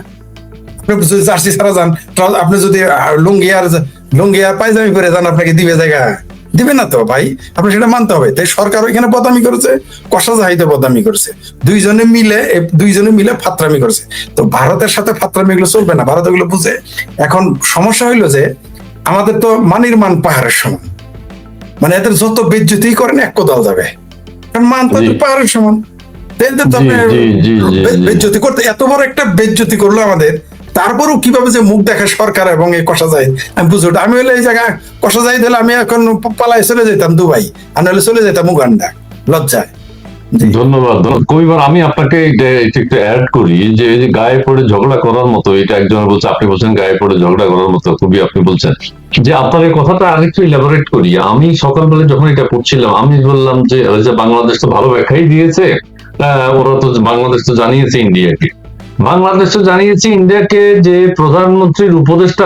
আপনি যদি জার্সি ছাড়া যান, আপনি যদি লুঙ্গি আর পায়জামি পরে যান, আপনাকে দিবে জায়গা? দিবে না তো ভাই, আপনি সেটা মানতে হবে। তাই সরকার ওইখানে বদনামি করেছে, কষা জাহিদে বদনামি করেছে, দুইজনে মিলে ফাত্রামি করেছে। তো ভারতের সাথে ফাত্রামি গুলো চলবে না, ভারত এগুলো বুঝে। এখন সমস্যা হইলো যে আমাদের তো মানির মান পাহাড়ের সমান, মানে এদের যত বেজ্জতি করেন এক কোদাল যাবে, কারণ মান তো জি। পাহাড়ের সমান। বেজ্জতি করতে এত বড় একটা বেজ্জতি করলো আমাদের, তারপরও কিভাবে যে মুখ দেখে সরকার এবং এই কষা জাহিদ, আমি বুঝে ওঠা। আমি হলে এই জায়গায় কষা জাহিদ হলে আমি এখন পালায় চলে যেতাম দুবাই, আর নাহলে চলে যেতাম উগান্ডা, লজ্জায়। ধন্যবাদ। কবিবার, আমি আপনাকে এটা একটু অ্যাড করি, যে এই যে গায়ে পড়ে ঝগড়া করার মতো, এটা একজন বলছে, আপনি বলছেন গায়ে পড়ে ঝগড়া করার মতো, খুবই আপনি বলছেন যে আপনার এই কথাটা আরেকটু ইলাবোরেট করি। আমি সকালবেলা যখন এটা পড়ছিলাম, আমি বললাম যে ওই যে বাংলাদেশ তো ভালো ব্যাখ্যাই দিয়েছে, ওরা তো বাংলাদেশ তো জানিয়েছে ইন্ডিয়াকে, যে প্রধানমন্ত্রীর উপদেষ্টা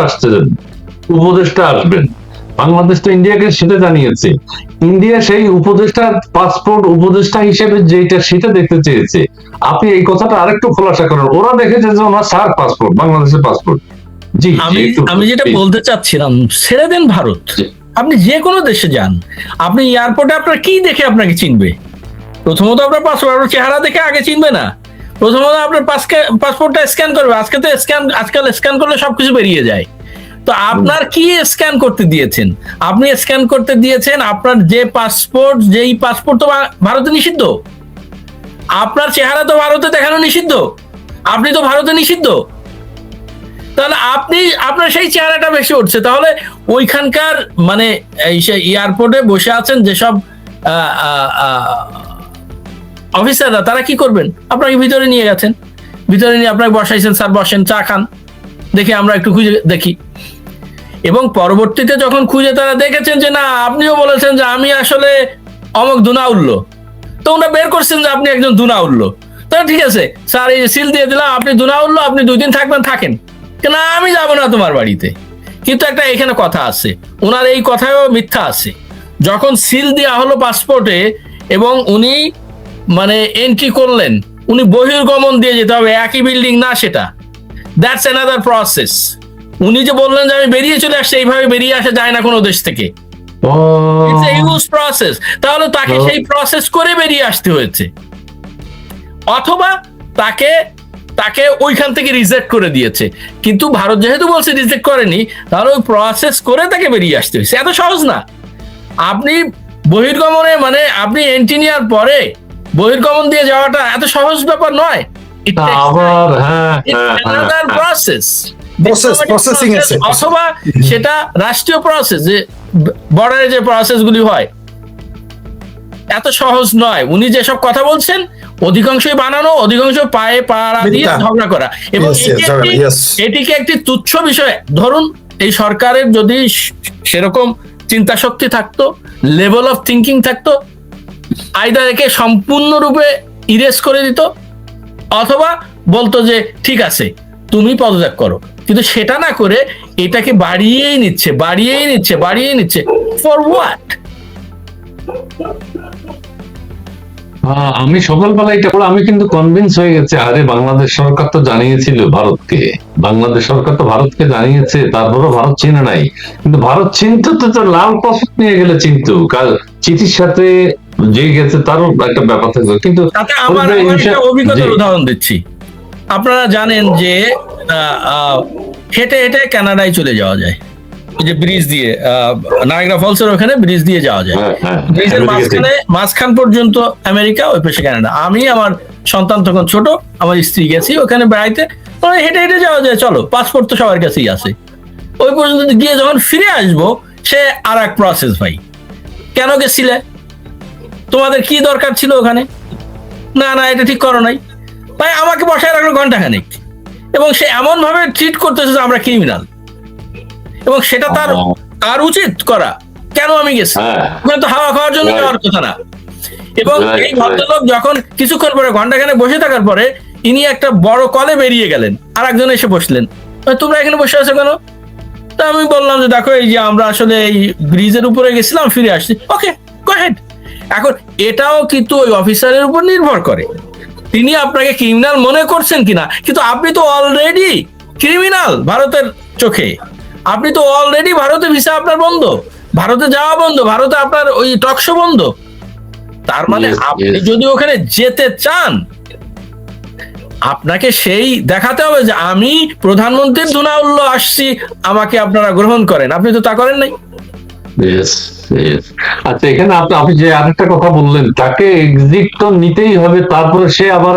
আসবেন, বাংলাদেশ তো ইন্ডিয়াকে সেটা জানিয়েছে। ইন্ডিয়া সেই উপদেষ্টা হিসেবে যেটা সেটা দেখতে চেয়েছে। আপনি এই কথাটা আরেকটু খোলাসা করেন। ওরা দেখেছে যে ওনার সার পাসপোর্ট, বাংলাদেশের পাসপোর্ট। জি, আমি যেটা বলতে চাচ্ছিলাম, ছেড়ে দেন ভারত, আপনি যে কোনো দেশে যান, আপনি এয়ারপোর্টে আপনার কি দেখে আপনাকে চিনবে? প্রথমত আপনার পাসপোর্ট, আপনার চেহারা দেখে আগে চিনবে না। প্রথমত আপনার পাসপোর্টটা স্ক্যান করবে। আজকাল স্ক্যান করলে সবকিছু বেরিয়ে যায়। তো আপনার কি স্ক্যান করতে দিয়েছেন? আপনি স্ক্যান করতে দিয়েছেন আপনার যেই পাসপোর্ট তো ভারতে নিষিদ্ধ, আপনার চেহারা তো ভারতে দেখানো নিষিদ্ধ, আপনি তো ভারতে নিষিদ্ধ। তাহলে আপনার সেই চেহারাটা বেশি উঠছে। তাহলে ওইখানকার মানে এই এয়ারপোর্টে বসে আছেন যেসব অফিসাররা, তারা কি করবেন? আপনাকে ভিতরে নিয়ে গেছেন, ভিতরে নিয়ে আপনাকে বসাইছেন, স্যার বসেন, চা খান, দেখি আমরা একটু খুঁজে দেখি। এবং পরবর্তীতে যখন খুঁজে তারা দেখেছেন যে না, আপনিও বলেছেন যে আমি আসলে অমক দুনা উল্লো, তো ওরা বের করছেন যে আপনি একজন দুনা উল্লো। তো ঠিক আছে স্যার, এই সিল দিয়ে দিলাম, আপনি দুনা উল্লো, আপনি 2 দিন থাকবেন, থাকেন। না আমি যাবো না তোমার বাড়িতে। কিন্তু একটা এখানে কথা আছে, ওনার এই কথায়ও মিথ্যা আছে। যখন সিল দেওয়া হলো পাসপোর্টে এবং উনি মানে এন্ট্রি করলেন, উনি বহির্গমন দিয়ে যেতে হবে, একই বিল্ডিং না সেটা, দ্যাটস অ্যানাদার প্রসেস। উনি যে বললেন যে আমি বেরিয়ে চলে আসছি, এইভাবে বেরিয়ে আসা যায় না কোনো দেশ থেকে, ইটস এ হিউজ প্রসেস। তাহলে তাকে সেই প্রসেস করে বেরিয়ে আসতে হয়েছে, অথবা তাকে ওইখান থেকে রিজেক্ট করে দিয়েছে। কিন্তু ভারত যেহেতু বলছে রিজেক্ট করেনি, তাহলে ওই প্রসেস করে তাকে বেরিয়ে আসতে হয়েছে। এত সহজ না। আপনি বহির্গমনে মানে আপনি এন্ট্রি নেওয়ার পরে বহির্গমন দিয়ে যাওয়াটা এত সহজ ব্যাপার নয়। অথবা সেটা রাষ্ট্রীয় প্রসেস, যে বর্ডারে যে প্রসেস গুলি হয়, এত সহজ নয়। উনি যেসব কথা বলছেন অধিকাংশই বানানো, অধিকাংশ পায়ে পাড়া দিয়ে মিথ্যা। ঝগড়া করা, এবং Yes, yes, ঝগড়া, yes. এটিকে একটি তুচ্ছ বিষয় ধরুন। এই সরকারের যদি সেরকম চিন্তা শক্তি থাকতো, লেভেল অফ থিঙ্কিং থাকতো, আইদার একে সম্পূর্ণরূপে ইরেজ করে দিত, অথবা বলতো যে ঠিক আছে তুমি পদত্যাগ করো, কিন্তু সেটা না করে এটাকে বাড়িয়েই নিচ্ছে ফর হোয়াট? আমি সকালবেলা এটা করে আমি কিন্তু কনভিন্স হয়ে গেছে, আরে বাংলাদেশ সরকার তো জানিয়েছিল ভারতকে, বাংলাদেশ সরকার তো ভারতকে জানিয়েছে, তারপরও ভারত চিনে নাই। কিন্তু ভারত চিনতো তো লাল পাসপোর্ট নিয়ে গেলে চিনতো, চিঠির সাথে যে গেছে তারও একটা ব্যাপার থাকবে। কিন্তু তাতে আমার একটা অভিজ্ঞতার উদাহরণ দিচ্ছি। আপনারা জানেন যে হেঁটে হেঁটে কানাডায় চলে যাওয়া যায়, এই যে ব্রিজ দিয়ে, নায়াগ্রা ফলসের ওখানে ব্রিজ দিয়ে যাওয়া যায়। ব্রিজের মাঝখান পর্যন্ত আমেরিকা, ওই পাশে কানাডা। আমি আমার সন্তান তখন ছোট, আমার স্ত্রী গেছি ওখানে বেড়াইতে, হেঁটে হেঁটে যাওয়া যায়, চলো, পাসপোর্ট তো সবার কাছেই আছে। ওই পর্যন্ত গিয়ে যখন ফিরে আসবো, সে আর এক প্রসেস। ভাই কেন গেছিলে, তোমাদের কি দরকার ছিল ওখানে? না এটা ঠিক করো নাই। ভাই আমাকে বসায় রাখলো ঘন্টাখানেক, এবং সে এমন ভাবে ট্রিট করতেছে যে আমরা ক্রিমিনাল, এবং সেটা তার উচিত করা। কেন আমি গেছি? ওখানে তো হাওয়া খাওয়ার জন্য যাওয়ার কথা না। এবং এই ভদ্রলোক যখন কিছুক্ষণ পরে, ঘন্টাখানেক বসে থাকার পরে, ইনি একটা বড় কলে বেরিয়ে গেলেন, আর একজন এসে বসলেন, তোমরা এখানে বসে আছো কেন? তা আমি বললাম যে দেখো, এই যে আমরা আসলে এই ব্রিজের উপরে গেছিলাম, ফিরে আসছি। ওকে, গো হেড। এখন এটাও কিন্তু ওই অফিসারের উপর নির্ভর করে, তিনি আপনাকে ক্রিমিনাল মনে করছেন কিনা। কিন্তু আপনি তো অলরেডি ক্রিমিনাল ভারতের চোখে, আপনি তো অলরেডি ভারতে ভিসা আপনার বন্ধ, ভারতে যাওয়া বন্ধ, ভারতে আপনার ওই টকশো বন্ধ। তার মানে আপনি যদি ওখানে যেতে চান, আপনাকে সেই দেখাতে হবে যে আমি প্রধানমন্ত্রীর ধুনাউল্য আসছি, আমাকে আপনারা গ্রহণ করেন। আপনি তো তা করেন নাই। আচ্ছা, এখানে আপনি যে আরেকটা কথা বললেন, তাকে এক্সিট তো নিতেই হবে, তারপরে সে আবার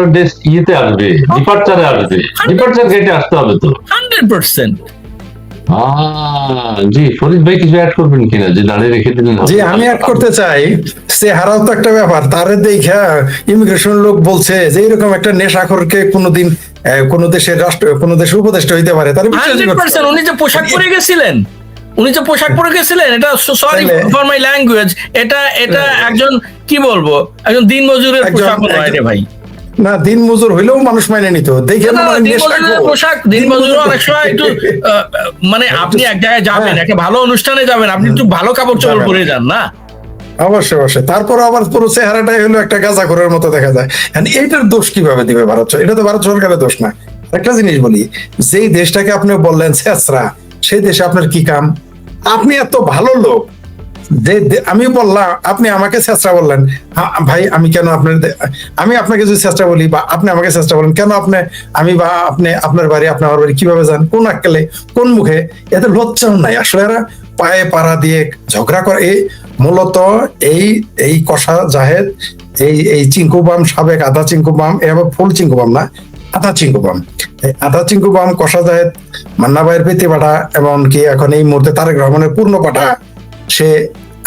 ইয়েতে আসবে, ডিপার্চারে আসবে, ডিপার্চার গেটে আসতে হবে তো 100%। জি, ফরিদ ভাই কিছু অ্যাড করবেন কিনা, যে দাঁড়িয়ে রেখে দিলেন? জি, আমি অ্যাড করতে চাই, চেহারাও তো একটা ব্যাপার। তারে দেখা ইমিগ্রেশন লোক বলছে যে এরকম একটা নেশাখোরকে কোনোদিন কোন দেশের উপদেষ্টা হইতে পারে, তার 100%। উনি যে পোশাক পরে গেছিলেন, এটা সরি ফর মাই ল্যাঙ্গুয়েজ, এটা একজন কি বলবো, একজন দিনমজুরের পোশাক নয় রে ভাই। না, দিন মজুর হইলেও মানুষ মাইনে নিত, দেখে পোশাক দিনমজুর অনেক সময় একটু মানে আপনি এক জায়গায় যাবেন, একটা ভালো অনুষ্ঠানে যাবেন, আপনি একটু ভালো কাপড় চোপড় পরে যান না? অবশ্যই। তারপর আবার পুরো চেহারাটাই হলো একটা গাঁজাখোরের মতো দেখা যায়। এইটার দোষ কিভাবে দিবে ভারত? এটা তো ভারত সরকারের দোষ না। একটা জিনিস বলি, যেই দেশটাকে আপনি বললেন ছেঁচড়া, সেই দেশে আপনার কি কাম? আপনি এত ভালো লোক যে আমি বললাম, আপনি আমাকে ছেঁচড়া বললেন। ভাই আমি কেন আমি আপনাকে যদি ছেঁচড়া বলি, বা আপনি আমাকে ছেঁচড়া বলেন কেন? আমি বা আপনি আপনার বাড়ি, আপনি আমার বাড়ি কিভাবে যান, কোন আক্কেলে, কোন মুখে? এতে লজ্জাও নাই আসলে। এরা পায়ে পাড়া দিয়ে ঝগড়া করে। মূলত এই কষা জাহেদ, এই চিঙ্কু বাম, সাবেক আধা চিঙ্কু বাম, এবার ফুল চিঙ্কু বাম না, আধা চিঙ্কু বাম, আধা চিঙ্কু বাম কষা জাহেদ, মান্না ভাইয়ের পেতে পাঠা, এমনকি এখন এই মুহূর্তে তারেক রহমানের পূর্ণ পাঠা, সে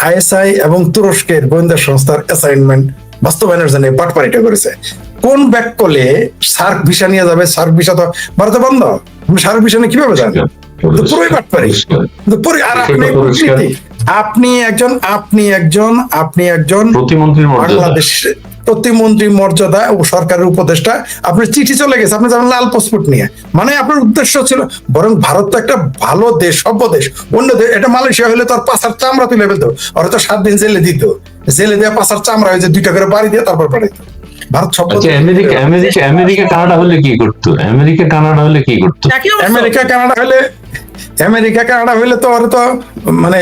আইএসআই এবং তুরস্কের গোয়েন্দা সংস্থার অ্যাসাইনমেন্ট বাস্তবায়নের জন্য পাটপাড়িটা করেছে। কোন ব্যাক করলে সার্ক ভিসা নিয়ে যাবে? সার্ক ভিসা তো ভারতে বন্ধ, সার্ক ভিসা নিয়ে কিভাবে যাবে? পুরোই পাটপাড়ি। আর আপনি একজন বাংলাদেশ প্রতিমন্ত্রী মর্যাদা ও সরকারের উপদেষ্টা, আপনার চিঠি চলে গেছে, আপনি যাবেন লাল পাসপোর্ট নিয়ে। মানে আপনার উদ্দেশ্য ছিল, বরং ভারত তো একটা ভালো দেশ, সভ্য দেশ। অন্য দেশ, এটা মালয়েশিয়া হলে তোর পাশার চামড়া তুলে ফেলতো, ওরা তো 7 দিন জেলে দিত, জেলে দিয়ে পাশার চামড়া হয়েছে 2টা করে বাড়ি দিয়ে তারপর পাঠাইতো। ভারত সভ্য। আমেরিকা কানাডা হলে কি করতো? আমেরিকা কানাডা হলে তো ওরা তো মানে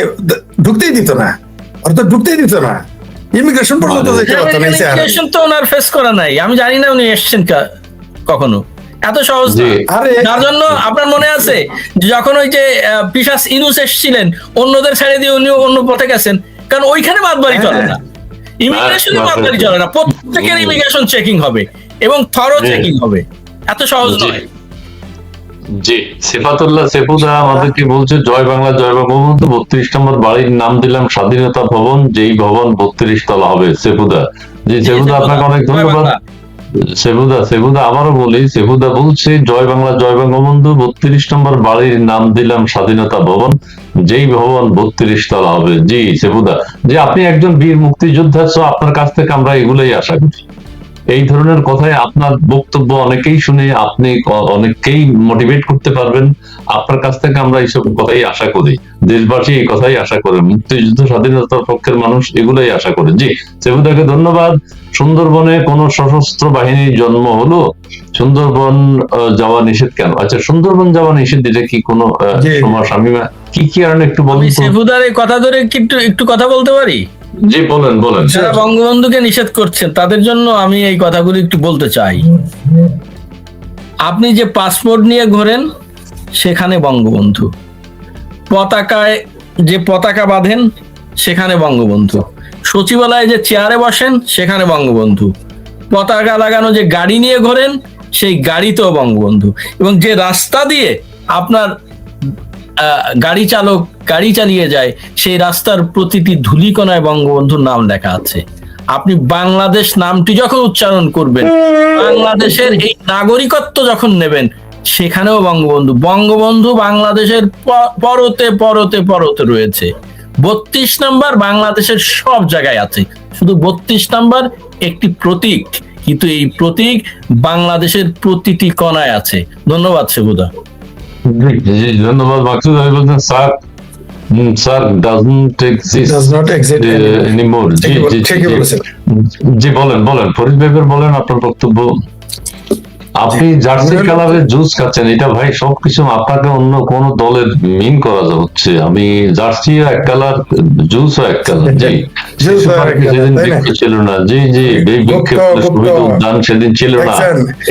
ঢুকতেই দিত না, ইমিগ্রেশন পর্যন্ত যেতে পারতো না। ইমিগ্রেশন তো ওনার ফেস করা নাই, আমি জানি না উনি এসেছেন কখনো। এত সহজ না। তার জন্য আপনার মনে আছে যখন ওই যে পিশাচ ইনুস এসেছিলেন, অন্যদের ছেড়ে দিয়ে উনি অন্য পথে গেছেন, কারণ ওইখানে বাদবাড়ি চলে না, ইমিগ্রেশনে বাদবাড়ি চলে না, প্রত্যেকের ইমিগ্রেশন চেকিং হবে এবং থরো চেকিং হবে। এত সহজ নয়। জি, সিফাতুল্লাহ সেপুদা আমাদেরকে বলছে, জয় বাংলা জয় বঙ্গবন্ধু, 32 নম্বর বাড়ির নাম দিলাম স্বাধীনতা ভবন, যেই ভবন 32 তলা হবে। সেপুদা, জি সেপুদা, আপনাকে অনেক ধন্যবাদ। সেবুদা আবারও বলি, সেবুদা বলছে জয় বাংলা জয় বঙ্গবন্ধু, 32 নম্বর বাড়ির নাম দিলাম স্বাধীনতা ভবন, যেই ভবন 32 তলা হবে। জি সেবুদা, যে আপনি একজন বীর মুক্তিযোদ্ধা, তো আপনার কাছ থেকে আমরা এগুলোই আশা করি। এই ধরনের কথায় আপনার বক্তব্য অনেকেই শুনে আপনি অনেককেই মোটিভেট করতে পারবেন। আপনার কাছ থেকে আমরা এইসব কথাই আশা করি, দেশবাসী এই কথাই আশা করে, মুক্তিযুদ্ধ স্বাধীনতার পক্ষের মানুষ এগুলোই আশা করে। জি সেবুদাকে ধন্যবাদ। সুন্দরবনে কোন সশস্ত্র বাহিনীর জন্ম হলো, সুন্দরবন যাওয়া নিষেধ কেন? আচ্ছা, সুন্দরবন যাওয়া নিষেধ, এটা কি কোনো সমস্যা? আমি কি কারণে একটু আমি বলুন তো। সেফুদার এই কথা ধরে কি একটু কথা বলতে পারি? জি বলেন। যারা বঙ্গবন্ধুকে নিষেধ করছেন তাদের জন্য আমি এই কথাগুলো একটু বলতে চাই। আপনি যে পাসপোর্ট নিয়ে ঘোরেন সেখানে বঙ্গবন্ধু, পতাকায় যে পতাকা বাঁধেন সেখানে বঙ্গবন্ধু, সচিবালয়ে যে চেয়ারে বসেন সেখানে বঙ্গবন্ধু, পতাকা লাগানো যে গাড়ি নিয়ে ঘোরেন সেই গাড়িতেও বঙ্গবন্ধু, এবং যে রাস্তা দিয়ে আপনার গাড়ি চালক গাড়ি চালিয়ে যায় সেই রাস্তার প্রতিটি ধূলিকণায় বঙ্গবন্ধুর নাম লেখা আছে। আপনি বাংলাদেশ নামটি যখন উচ্চারণ করবেন, বাংলাদেশের এই নাগরিকত্ব যখন নেবেন, সেখানেও বঙ্গবন্ধু বাংলাদেশের পরতে পরতে পরতে রয়েছে। 32 নম্বর বাংলাদেশের সব জায়গায় আছে, শুধু 32 নম্বর একটি প্রতীক, কিন্তু এই প্রতীক বাংলাদেশের প্রতিটি কণায় আছে। ধন্যবাদ সেবুদা। জি ধন্যবাদ। মাকসুদ ভাই বলছেন sir does not exist anymore. ঠিকই বলেছেন। জি বলেন ফরিদ ভাই বলেন আপনার বক্তব্য। আপনি জার্সি কালারের জুস খাচ্ছেন, এটা ভাই সবকিছু আপনাকে অন্য কোন দলের মিন করা হচ্ছে। আমি জার্সিও এক কালার, জুসও এক কালার। জি সেদিন বিক্ষোভ ছিল না। জি বিক্ষোভ শহীদ উদ্যান সেদিন ছিল না,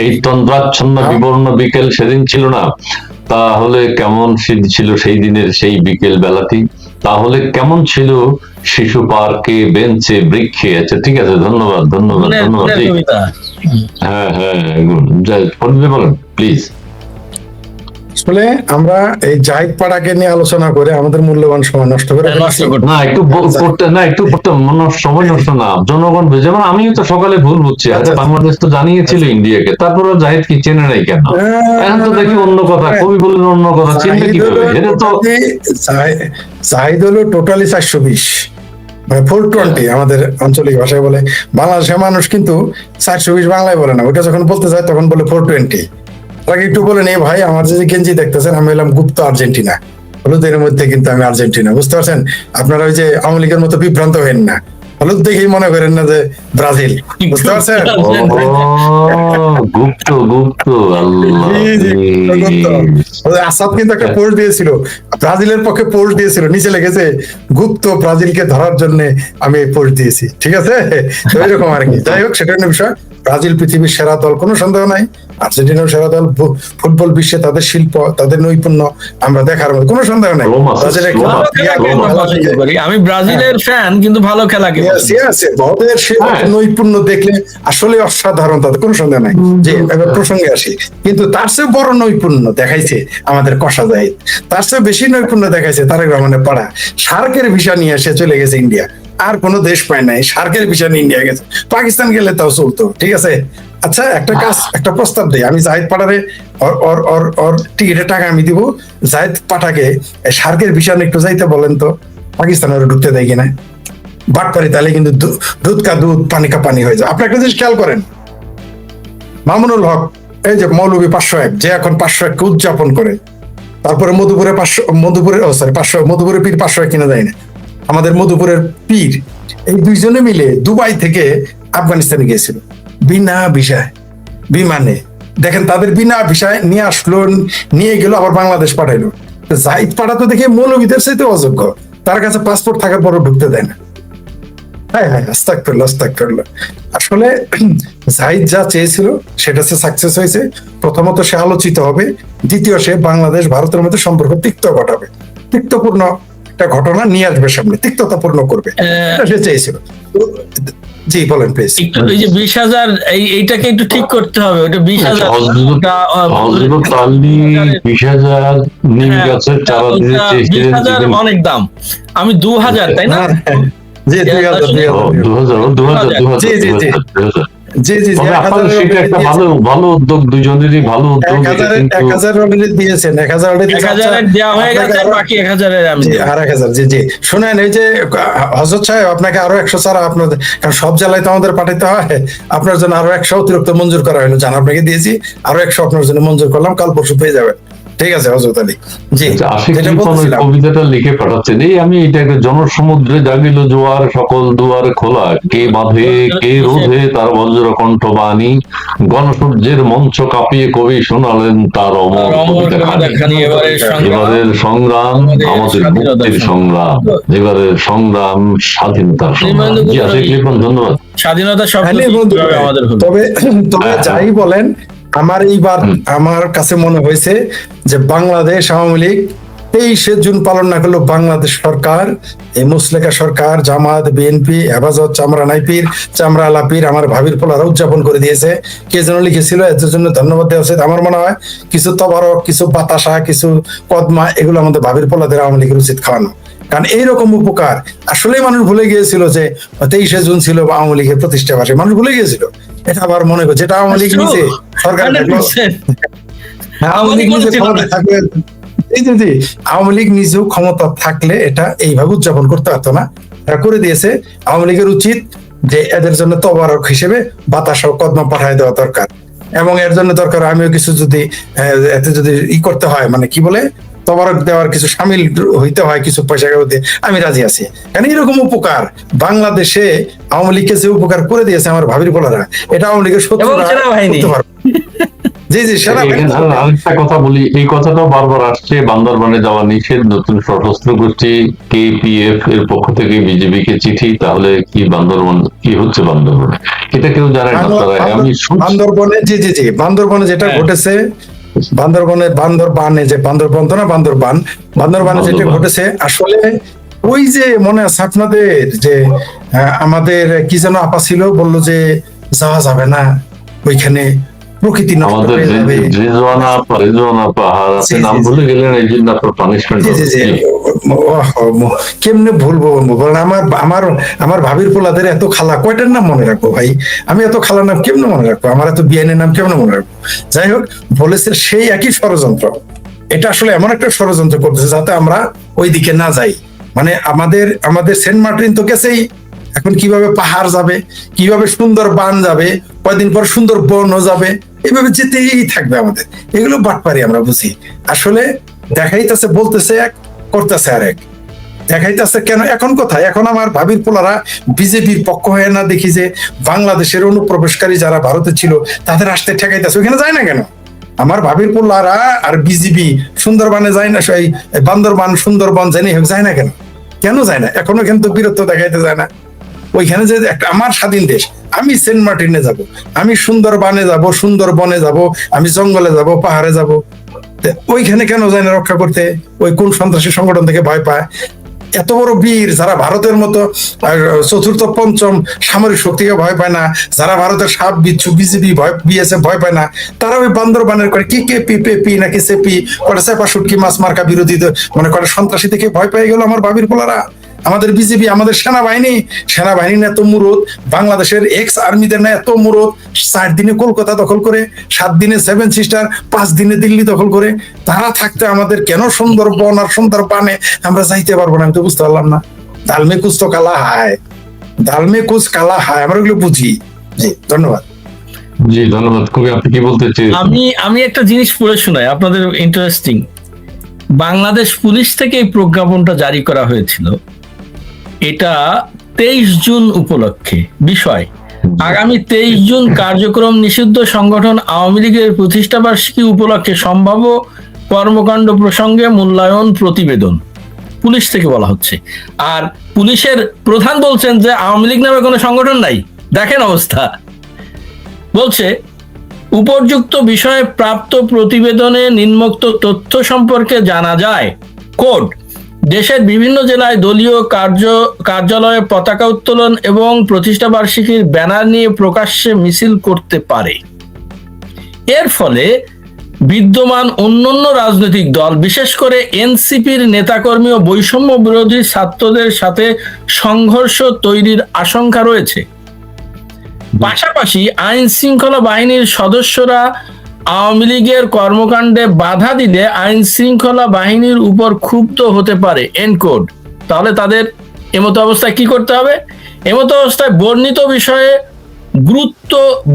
এই তন্দ্রাচ্ছন্ন বিবর্ণ বিকেল সেদিন ছিল না। তাহলে কেমন ছিল সেই দিনের সেই বিকেল বেলাটি? তাহলে কেমন ছিল শিশু পার্কে, বেঞ্চে, বৃক্ষে? আচ্ছা ঠিক আছে, ধন্যবাদ। বলেন প্লিজ। আসলে আমরা এই জাহিদ পাড়াকে নিয়ে আলোচনা করে আমাদের মূল্যবান সময় নষ্ট করে একটু সময় নষ্ট না, জনগণ, যেমন আমিও তো সকালে ভুল বুঝছি। আচ্ছা বাংলাদেশ তো জানিয়েছিল ইন্ডিয়াকে, তারপরে জাহিদ কি চেনে নাই কেন? এখন তো দেখি অন্য কথা, কবি বললেন অন্য কথা, চিনবে কিভাবে? এটা তো জাহিদ হলো টোটালি 420, মানে 420 আমাদের আঞ্চলিক ভাষায় বলে। বাংলাদেশের মানুষ কিন্তু 420 বাংলায় বলে না, ওটা যখন বলতে চায় তখন বলে 420। তাকে একটু বলে নেই ভাই, আমার যে গেঞ্জি দেখতেছেন আমি হলাম গুপ্ত আর্জেন্টিনা, হলুদের মধ্যে কিন্তু আমি আর্জেন্টিনা, বুঝতে পারছেন? আপনারা ওই যে আওয়ামী লীগের মতো বিভ্রান্ত হন না, হলুদ দেখেই মনে করেন না যে ব্রাজিল, বুঝতে পারছেন? আসাদ কিন্তু একটা পোস্ট দিয়েছিল, ব্রাজিলের পক্ষে পোস্ট দিয়েছিল, নিচে লেগেছে গুপ্ত ব্রাজিলকে ধরার জন্য আমি এই পোস্ট দিয়েছি, ঠিক আছে? এরকম আর কি। যাই হোক, সেটা অন্য বিষয়। ব্রাজিল পৃথিবীর সেরা দল, কোনো সন্দেহ নাই। আর্জেন্টিনার সেরা দল। ফুটবল বিশ্বে তাদের শিল্প, তাদের নৈপুণ্য আমরা দেখার মতো কোনো সন্দেহ নাই। আমি ব্রাজিলের ফ্যান, কিন্তু ভালো খেলা ওদের নৈপুণ্য দেখলে আসলে অসাধারণ, তাদের কোনো সন্দেহ নাই। যে এবার প্রসঙ্গে আসি, কিন্তু তার চেয়ে বড় নৈপুণ্য দেখাইছে আমাদের কষা জাহিদ, তার চেয়ে বেশি নৈপুণ্য দেখাইছে তারেক রহমানের পাড়া। সার্কের ভিসা নিয়ে এসে চলে গেছে ইন্ডিয়া, আর কোনো দেশ পায় নাই, সার্কের ভিসা নিয়ে ইন্ডিয়া গেছে। পাকিস্তান গেলে তাও চলতো, ঠিক আছে? আচ্ছা একটা প্রস্তাব দেই আমি, জাহিদ পাঠারে ওর টিকিটের টাকা আমি দিব, জাহিদ পাঠাকে সার্কের ভিসা একটু যাইতে বলেন তো, পাকিস্তানের ঢুকতে দেয় কিনা। বাটপারি, তাহলে কিন্তু দুধ কা দুধ পানি কা পানি হয়ে যায়। আপনি একটা জিনিস খেয়াল করেন, মামুনুল হক, এই যে মৌলভী 501, যে এখন 501কে উদযাপন করে, তারপরে মধুপুরে পীর 501 কিনা যায় না, আমাদের মধুপুরের পীর, এই দুইজনে মিলে দুবাই থেকে আফগানিস্তানে গিয়েছিল বিনা ভিসায়, বিমানে। দেখেন, তাদের বিনা ভিসায় নিয়ে আসলো, নিয়ে গেল, আবার বাংলাদেশ পাঠাইলো। জাহিদ পাড়া তো দেখে মৌলভীদের চাইতে অযোগ্য, তার কাছে পাসপোর্ট থাকার পরও ঢুকতে দেয় না। আস্তাগফিরুল্লাহ। আসলে জাহিদ যা চেয়েছিল সেটা সে সাকসেস হয়েছে। প্রথমত সে আলোচিত হবে, দ্বিতীয় সে বাংলাদেশ ভারতের মধ্যে সম্পর্ক তিক্ত ঘটাবে, তিক্তপূর্ণ একটা ঘটনা নিয়ে আসবে সামনে, তিক্ততাপূর্ণ করবে, এটা সে চেয়েছিল। জি বলেন প্লিজ। এই যে 20,000, এইটাকে একটু ঠিক করতে হবে। ওটা 20,000 অনেক দাম, আমি 2,000, তাই না? জি জি জি, তবে 1000 আপনাদের সেটা already একটা দিয়েছেন। ভালো উদ্যোগ, দুজনেরই ভালো উদ্যোগ, এটা 1000 কিন্তু 1000 already দিয়েছেন, 1000 already এক দিয়েছেন। আচ্ছা, হাজারের দেওয়া হয়ে আপনাকে গেছে, আরো- বাকি 1000-এর আমি জি, দেব। আর 1000, জি জি। শুনেন, এই যে হযরত সাহেব, আপনাকে আরো 100 ছাড়া আপনাদের, কারণ সব জেলায় তো আমাদের পাঠাতে হয়, আপনার জন্য আরো 100 অতিরিক্ত মঞ্জুর করা হলো, জান আপনাকে দিয়েছি, আরো 100 আপনার জন্য মঞ্জুর করলাম, কাল পরশু পেয়ে যাবেন। ঠিক আছে হযরত আলী, জি। আচ্ছা, আশিক যেটা লিপন ওই বলতেছিলাম, কবিতাটা লিখে পাঠাচ্ছেন, এই আমি এটাকে জনসমুদ্রে জাগিল জোয়ার, সকল দুয়ার খোলা, কে বাঁধে কে রোধে তার বজ্র কণ্ঠ বাণী, গণসূর্যের মঞ্চ কাঁপিয়ে কবি শোনালেন তার অমর কবিতা খানি। এবারের সংগ্রাম আমাদের মুক্তির সংগ্রাম, এবারের সংগ্রাম স্বাধীনতার সংগ্রাম। জি আশিক লিপন, ধন্যবাদ। স্বাধীনতা শব্দ হ্যাঁ, নে বন্ধু, আমাদের হলো। তবে তবে যাই বলেন, আমার এইবার আমার কাছে মনে হয়েছে যে বাংলাদেশ আওয়ামী লীগ 23শে জুন পালন না করলো বাংলাদেশ সরকার, এই মুসলেকা সরকার, জামাত, বিএনপি, হেফাজত, চামড়া নাইপির, চামড়া আলাপির, আমার ভাবির পোলারা উদযাপন করে দিয়েছে। কে যেন লিখেছিল, এর জন্য ধন্যবাদ দেওয়া উচিত। আমার মনে হয় কিছু তবারক, কিছু বাতাসা, কিছু কদমা, এগুলো আমাদের ভাবির পোলাদের আওয়ামী লীগের উচিত খাওয়ানো। কারণ এইরকম উপকার আসলেই মানুষ ভুলে গিয়েছিল যে 23শে জুন ছিল আওয়ামী লীগের প্রতিষ্ঠা বার্ষিক, মানুষ ভুলে গিয়েছিল। এটা আবার মনে করে, যেটা আওয়ামী লীগ নিচে সরকার থাকলো, 100%। আওয়ামী লীগ নিজে ক্ষমতা থাকলে, এই যে জি, আওয়ামী লীগ নিজেও ক্ষমতা থাকলে এটা এইভাবে উদযাপন করতে পারতো না, এটা করে দিয়েছে। আওয়ামী লীগের উচিত যে এদের জন্য তবারক হিসেবে বাতাস ও কদমা পাঠায় দেওয়া দরকার, এবং এর জন্য দরকার আমিও কিছু যদি এতে যদি করতে হয়, মানে কি বলে, তবারক দেওয়ার কিছু সামিল হইতে হয়, কিছু পয়সা দিয়ে আমি রাজি আছি। কারণ এরকম উপকার বাংলাদেশে আওয়ামী লীগকে যে উপকার করে দিয়েছে আমার ভাবির পোলারা, এটা আওয়ামী লীগের শত্রুরা সেনাবাহিনী। করতে পারবে। জি জি, সেনাবাহিনী। এখানে আরেকটা কথা বলি, এই কথাটাও বারবার আসছে, বান্দরবানে যাওয়া নিষেধ, নতুন সশস্ত্র গোষ্ঠী কেপিএফ এর পক্ষ থেকে বিজেপি কে চিঠি, তাহলে কি বান্দরবান, কি হচ্ছে বান্দরবানে, এটা কেউ জানে না। তারা আমি বান্দরবনে, জি জি জি, বান্দরবনে যেটা ঘটেছে, বান্দরবানে যে বান্দরবন তো না, বান্দরবানে যেটা ঘটেছে, আসলে ওই যে মনে আছে আপনাদের যে আমাদের কি যেন আপা ছিল, বললো যে যাওয়া যাবে না ওইখানে, প্রকৃতি নষ্ট আমাদের হয়ে যাবে। রেজওয়ানা পাহাড়, আপনি নাম ভুলে গেলেন, এই জন্য আপনার পানিশমেন্ট জি জি জি, কেমনে ভুলবো বলেন, আমার আমার আমার ভাবির পোলাদের এত খালা, কয়টার নাম মনে রাখবো ভাই, আমি এত খালার নাম কেমনে মনে রাখবো, আমার এত বিয়ানের নাম কেমনে মনে রাখবো। যাই হোক, বলেছে সেই একই ষড়যন্ত্র, এটা আসলে এমন একটা ষড়যন্ত্র করতেছে যাতে আমরা ওই দিকে না যাই। মানে আমাদের আমাদের সেন্ট মার্টিন তো গেছেই, এখন কিভাবে পাহাড় যাবে, কিভাবে সুন্দর বান যাবে, কয়দিন পর সুন্দর বনও যাবে, এইভাবে যেতেই থাকবে আমাদের। এগুলো বাটপারি আমরা বুঝি, আসলে দেখাইতেছে, বলতেছে এক, করতেছে আর এক। দেখাইতেছে কেন, এখন কোথায়, এখন আমার ভাবির পোলারা বিজেপির পক্ষ হয়ে না দেখি যে বাংলাদেশের অনুপ্রবেশকারী যারা ভারতে ছিল তাদের আসতে ঠেকাইতেছে, ওখানে যায় না কেন? আমার ভাবির পোলারা আর বিজেপি সুন্দরবনে যায় না, সেই বান্দরবান সুন্দরবন জেনে হোক যায় না কেন? কেন যায় না? এখনো কিন্তু বীরত্ব দেখাইতে যায় না। ওইখানে যে একটা আমার স্বাধীন দেশ, আমি সেন্ট মার্টিনে যাব, আমি সুন্দরবনে যাব, সুন্দরবনে যাব, আমি জঙ্গলে যাব, পাহাড়ে যাব, ওইখানে কেন যায় না রক্ষা করতে? ওই কোন সন্ত্রাসী সংগঠন থেকে ভয় পায়? এত বড় বীর যারা ভারতের মতো চতুর্থ পঞ্চম সামরিক শক্তিকে ভয় পায় না, যারা ভারতের সাপ বিচ্ছু বিজেপি ভয় বিএসএফ ভয় পায় না, তারা ওই বান্দরবানের করে কি কে পি নাকি সেপি কটা চেপা শুটকি মাছ মার্কা বিরোধী মানে কটা সন্ত্রাসী থেকে ভয় পেয়ে গেল আমার ভাবির পোলারা। আমাদের বিজেপি, আমাদের সেনাবাহিনী এত মুরত, বাংলাদেশের এক্স আর্মিদের না এত মুরত, 4 দিনে কলকাতা দখল করে, 7 দিনে 7 সিস্টার, 5 দিনে দিল্লি দখল করে, তারা থাকতে আমাদের কেন সুন্দরবন আর সুন্দরবনে আমরা যাইতে পারবো না? আমি তো বুঝতে পারলাম না। দালমে কুছ তো কালা হায়, দালমে কুছ কালা হায়, আমরা ওগুলো বুঝি। জি, ধন্যবাদ। জি ধন্যবাদ। কবি, আপনি কি বলতে চেয়েছেন? আমি একটা জিনিস পড়ে শোনাই আপনাদের, ইন্টারেস্টিং। বাংলাদেশ পুলিশ থেকে এই প্রজ্ঞাপনটা জারি করা হয়েছিল, এটা 23 জুন উপলক্ষে। বিষয়, আগামী 23 জুন কার্যক্রম নিষিদ্ধ সংগঠন আওয়ামী লীগের প্রতিষ্ঠা বার্ষিকী উপলক্ষে সম্ভাব্য কর্মকাণ্ড প্রসঙ্গে মূল্যায়ন প্রতিবেদন, পুলিশ থেকে বলা হচ্ছে। আর পুলিশের প্রধান বলছেন যে আওয়ামী লীগ নামে কোনো সংগঠন নাই। দেখেন অবস্থা, বলছে উপর্যুক্ত বিষয়ে প্রাপ্ত প্রতিবেদনে নিম্নোক্ত তথ্য সম্পর্কে জানা যায়। কোড, দেশের বিভিন্ন জেলায় দলীয় কার্যালয়ে পতাকা উত্তোলন এবং প্রতিষ্ঠা বার্ষিকীর ব্যানার নিয়ে প্রকাশ্যে মিছিল করতে পারে। এর ফলে বিদ্যমান অন্যান্য রাজনৈতিক দল, বিশেষ করে এনসিপির নেতাকর্মী ও বৈষম্য বিরোধী ছাত্রদের সাথে সংঘর্ষ তৈরির আশঙ্কা রয়েছে। পাশাপাশি আইন শৃঙ্খলা বাহিনীর সদস্যরা আওয়ামী লীগের কর্মকাণ্ডে বাধা দিলে আইন শৃঙ্খলা বাহিনীর উপর ক্ষুব্ধ হতে পারে এনকোড। তাহলে তাদের এমতো অবস্থায় কি করতে হবে? এমতো অবস্থায় বর্ণিত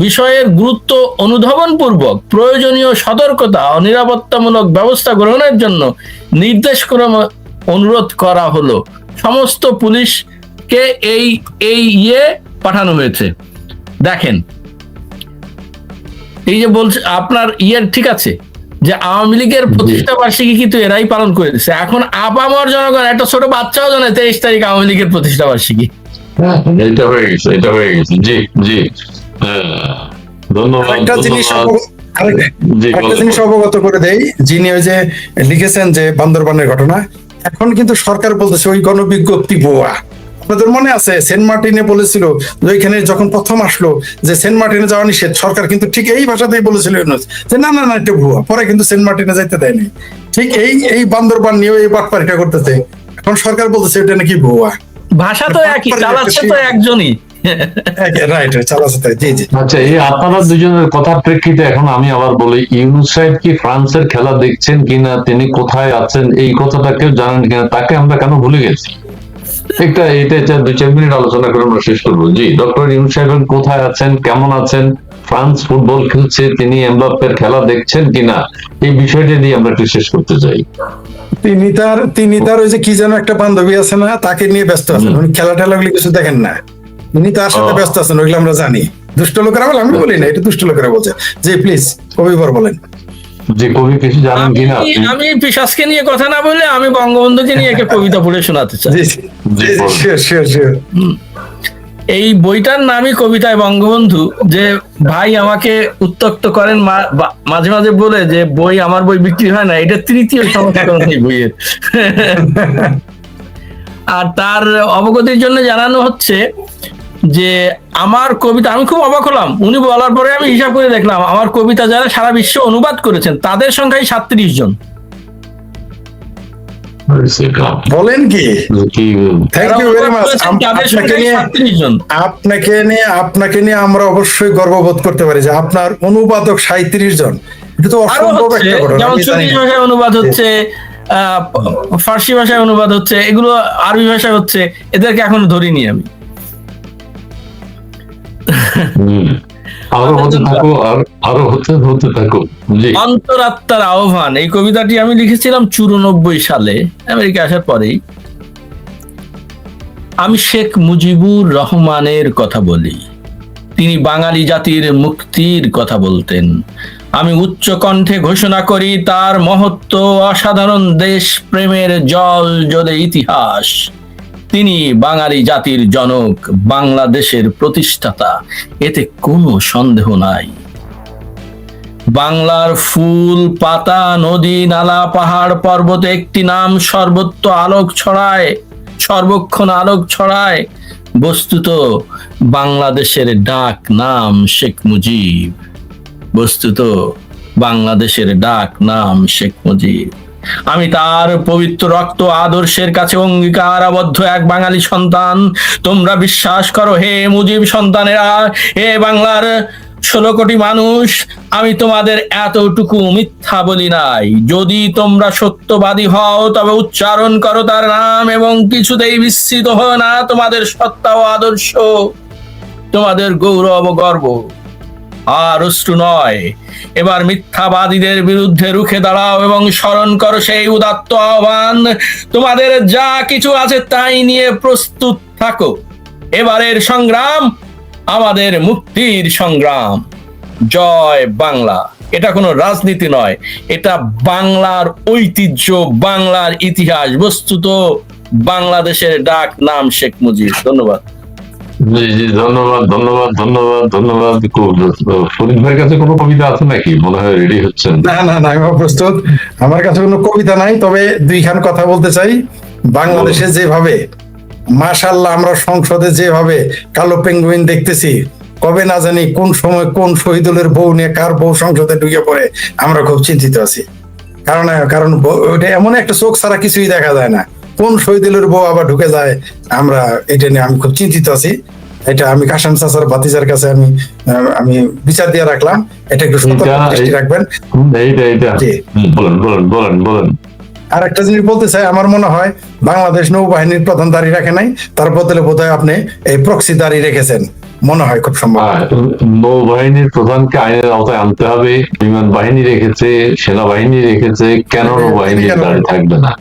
বিষয়ের গুরুত্ব অনুধাবন পূর্বক প্রয়োজনীয় সতর্কতা ও নিরাপত্তামূলক ব্যবস্থা গ্রহণের জন্য নির্দেশক্রমে অনুরোধ করা হলো। সমস্ত পুলিশকে এই পাঠানো হয়েছে। দেখেন, এই যে বলছে আপনার ঠিক আছে যে আওয়ামী লীগের প্রতিষ্ঠা বার্ষিকী কিন্তু এরাই পালন করে দিচ্ছে। এখন আপামর জনগণ, একটা ছোট বাচ্চাও জানে 23 তারিখ আওয়ামী লীগের প্রতিষ্ঠা বার্ষিকী। এটা হয়ে গেছে। জি জি, ধন্যবাদ। একটা জিনিস অবগত করে দেই, যিনি ওই যে লিখেছেন যে বান্দরবানের ঘটনা, এখন কিন্তু সরকার বলতেছে ওই গণবিজ্ঞপ্তি ভুয়া। আপনাদের মনে আছে সেন্ট মার্টিনে বলেছিল যে ওইখানে যখন প্রথম আসলো যে সেন্ট মার্টিনে যাওয়া নিষেধ, সরকার কিন্তু ঠিক এই ভাষাতেই বলেছিল যে না না না এটা ভুয়া। পরে কিন্তু সেন্ট মার্টিনে যাইতে দেয়নি। ঠিক এই বান্দরবান নিয়েও এই বাটপারিটা করতেছে। এখন সরকার বলতেছে এটা নাকি ভুয়া। ভাষা তো একই, চালাচ্ছে তো একজনই। রাইট, চালাচ্ছে তাই। জি জি। আচ্ছা, এই আপনারা দুজনের কথার প্রেক্ষিতে এখন আমি আবার বলি, ইউনূস সাহেব কি ফ্রান্সের খেলা দেখছেন কিনা, তিনি কোথায় আছেন এই কথাটা কেউ জানেন কিনা, তাকে আমরা কেন ভুলে গেছি? এটা 2-4 মিনিট আলোচনা করে আমরা শেষ করবো। জি, ডক্টর ইউনূস সাহেব কোথায় আছেন, কেমন আছেন, ফ্রান্স ফুটবল খেলছে, তিনি এমবাপ্পের খেলা দেখছেন কিনা, এই বিষয়টা দিয়ে আমরা একটু শেষ করতে চাই। তিনি তার ওই যে কি যেন একটা বান্ধবী আছে না, তাকে নিয়ে ব্যস্ত আছেন। খেলা টেলা গুলি কিছু দেখেন না, তিনি তার সাথে ব্যস্ত আছেন, ওইগুলো আমরা জানি। দুষ্ট লোকেরা বলে, আমি বলি না, এটা দুষ্ট লোকেরা বলছে। জি প্লিজ কবিবর বলেন। যে কবি কিছু জানেন কিনা? আমি পিশাচকে নিয়ে কথা না বলে আমি বঙ্গবন্ধুকে নিয়ে একটা কবিতা পড়ে শোনাতে চাই। এই বইটার নামই কবিতায় বঙ্গবন্ধু। যে ভাই আমাকে উত্ত্যক্ত করেন মাঝে মাঝে বলে যে আমার বই বিক্রি হয় না, এটা তৃতীয় সংস্করণ এই বইয়ের। আর তার অবগতির জন্য জানানো হচ্ছে যে আমার কবিতা, আমি খুব অবাক হলাম উনি বলার পরে আমি হিসাব করে দেখলাম আমার কবিতা যারা সারা বিশ্বে অনুবাদ করেছেন তাদের সংখ্যাই 37 জন। বলেন কি? Thank you very much. আপনাকে নিয়ে আমরা অবশ্যই গর্ববোধ করতে পারি যে আপনার অনুবাদক 37 জন। এটা তো অসম্ভব একটা ঘটনা। যেমন চল্লিশ ভাষায় অনুবাদ হচ্ছে, ফার্সি ভাষায় অনুবাদ হচ্ছে, এগুলো আরবি ভাষায় হচ্ছে, এদেরকে এখনো ধরিনি আমি। অন্তরাত্মার আহ্বান, এই কবিতাটি আমি লিখেছিলাম 94 সালে আমেরিকা আসার পরেই। আমি শেখ মুজিবুর রহমানের কথা বলি, তিনি বাঙালি জাতির মুক্তির কথা বলতেন। আমি উচ্চ কণ্ঠে ঘোষণা করি তার মহত্ব, অসাধারণ দেশ প্রেমের জল জলে ইতিহাস। তিনি বাঙালি জাতির জনক, বাংলাদেশের প্রতিষ্ঠাতা, এতে কোনো সন্দেহ নাই। বাংলার ফুল পাতা নদী নালা পাহাড় পর্বতে একটি নাম সর্বত্র আলোক ছড়ায়, সর্বক্ষণ আলোক ছড়ায়। বস্তুত বাংলাদেশের ডাক নাম শেখ মুজিব, বস্তুত বাংলাদেশের ডাক নাম শেখ মুজিব। আমি তার পবিত্র রক্ত আদর্শের কাছে অঙ্গীকার আবদ্ধ এক বাঙালি সন্তান। তোমরা বিশ্বাস করো হে মুজিব সন্তানেরা, হে বাংলার 16 কোটি মানুষ, আমি তোমাদের এতটুকু মিথ্যা বলি নাই। যদি তোমরা সত্যবাদী হও তবে উচ্চারণ করো তার নাম এবং কিছুতেই বিস্মৃত হয় না তোমাদের সত্তা ও আদর্শ, তোমাদের গৌরব ও গর্ব। আর অশ্রু নয়, এবার মিথ্যাবাদীদের বিরুদ্ধে রুখে দাঁড়াও এবং স্মরণ করো সেই উদাত্ত আহ্বান। তোমাদের যা কিছু আছে তাই নিয়ে প্রস্তুত থাকো। এবারের সংগ্রাম আমাদের মুক্তির সংগ্রাম। জয় বাংলা। এটা কোনো রাজনীতি নয়, এটা বাংলার ঐতিহ্য, বাংলার ইতিহাস। বস্তুত বাংলাদেশের ডাক নাম শেখ মুজিব। ধন্যবাদ। জি জি, ধন্যবাদ ধন্যবাদ ধন্যবাদ ধন্যবাদ। ফরিদ ভাইয়ের কাছে কোনো কবিতা আছে নাকি? মনে হয় রেডি হচ্ছেন। না না না, আমি প্রস্তুত। আমার কাছে কোনো কবিতা নাই, তবে দুইখান কথা বলতে চাই। বাংলাদেশে যেভাবে মাশাআল্লাহ আমরা সংসদে যেভাবে কালো পেঙ্গুইন দেখতেছি, কবে না জানি কোন সময় কোন শহীদুলের বউ নিয়ে কার বউ সংসদে ঢুকে পড়ে, আমরা খুব চিন্তিত আছি। কারণ ওইটা এমন একটা চোখ ছাড়া কিছুই দেখা যায় না, কোন শহীদুলের বউ আবার ঢুকে যায়, আমরা এটা নিয়ে আমি খুব চিন্তিত আছি। এটা আমি কাশেম চাচার ভাতিজার কাছে আমি বিচার দিয়ে রাখলাম, এটা একটু সতর্ক দৃষ্টি রাখবেন। এইটা জি। বলেন। আর একটা জিনিস বলতে চাই, আমার মনে হয় বাংলাদেশ নৌবাহিনীর প্রধান দাঁড়িয়ে রাখে নাই, তার বদলে বোধহয় আপনি এই প্রক্সি দাঁড়িয়ে রেখেছেন, মনে হয় খুব সম্ভব। নৌবাহিনীর প্রধানকে আইনের আওতায় আনতে হবে, বিমান বাহিনী রেখেছে, সেনাবাহিনী রেখেছে, কেন নৌবাহিনীর দাঁড়িয়ে থাকবে না?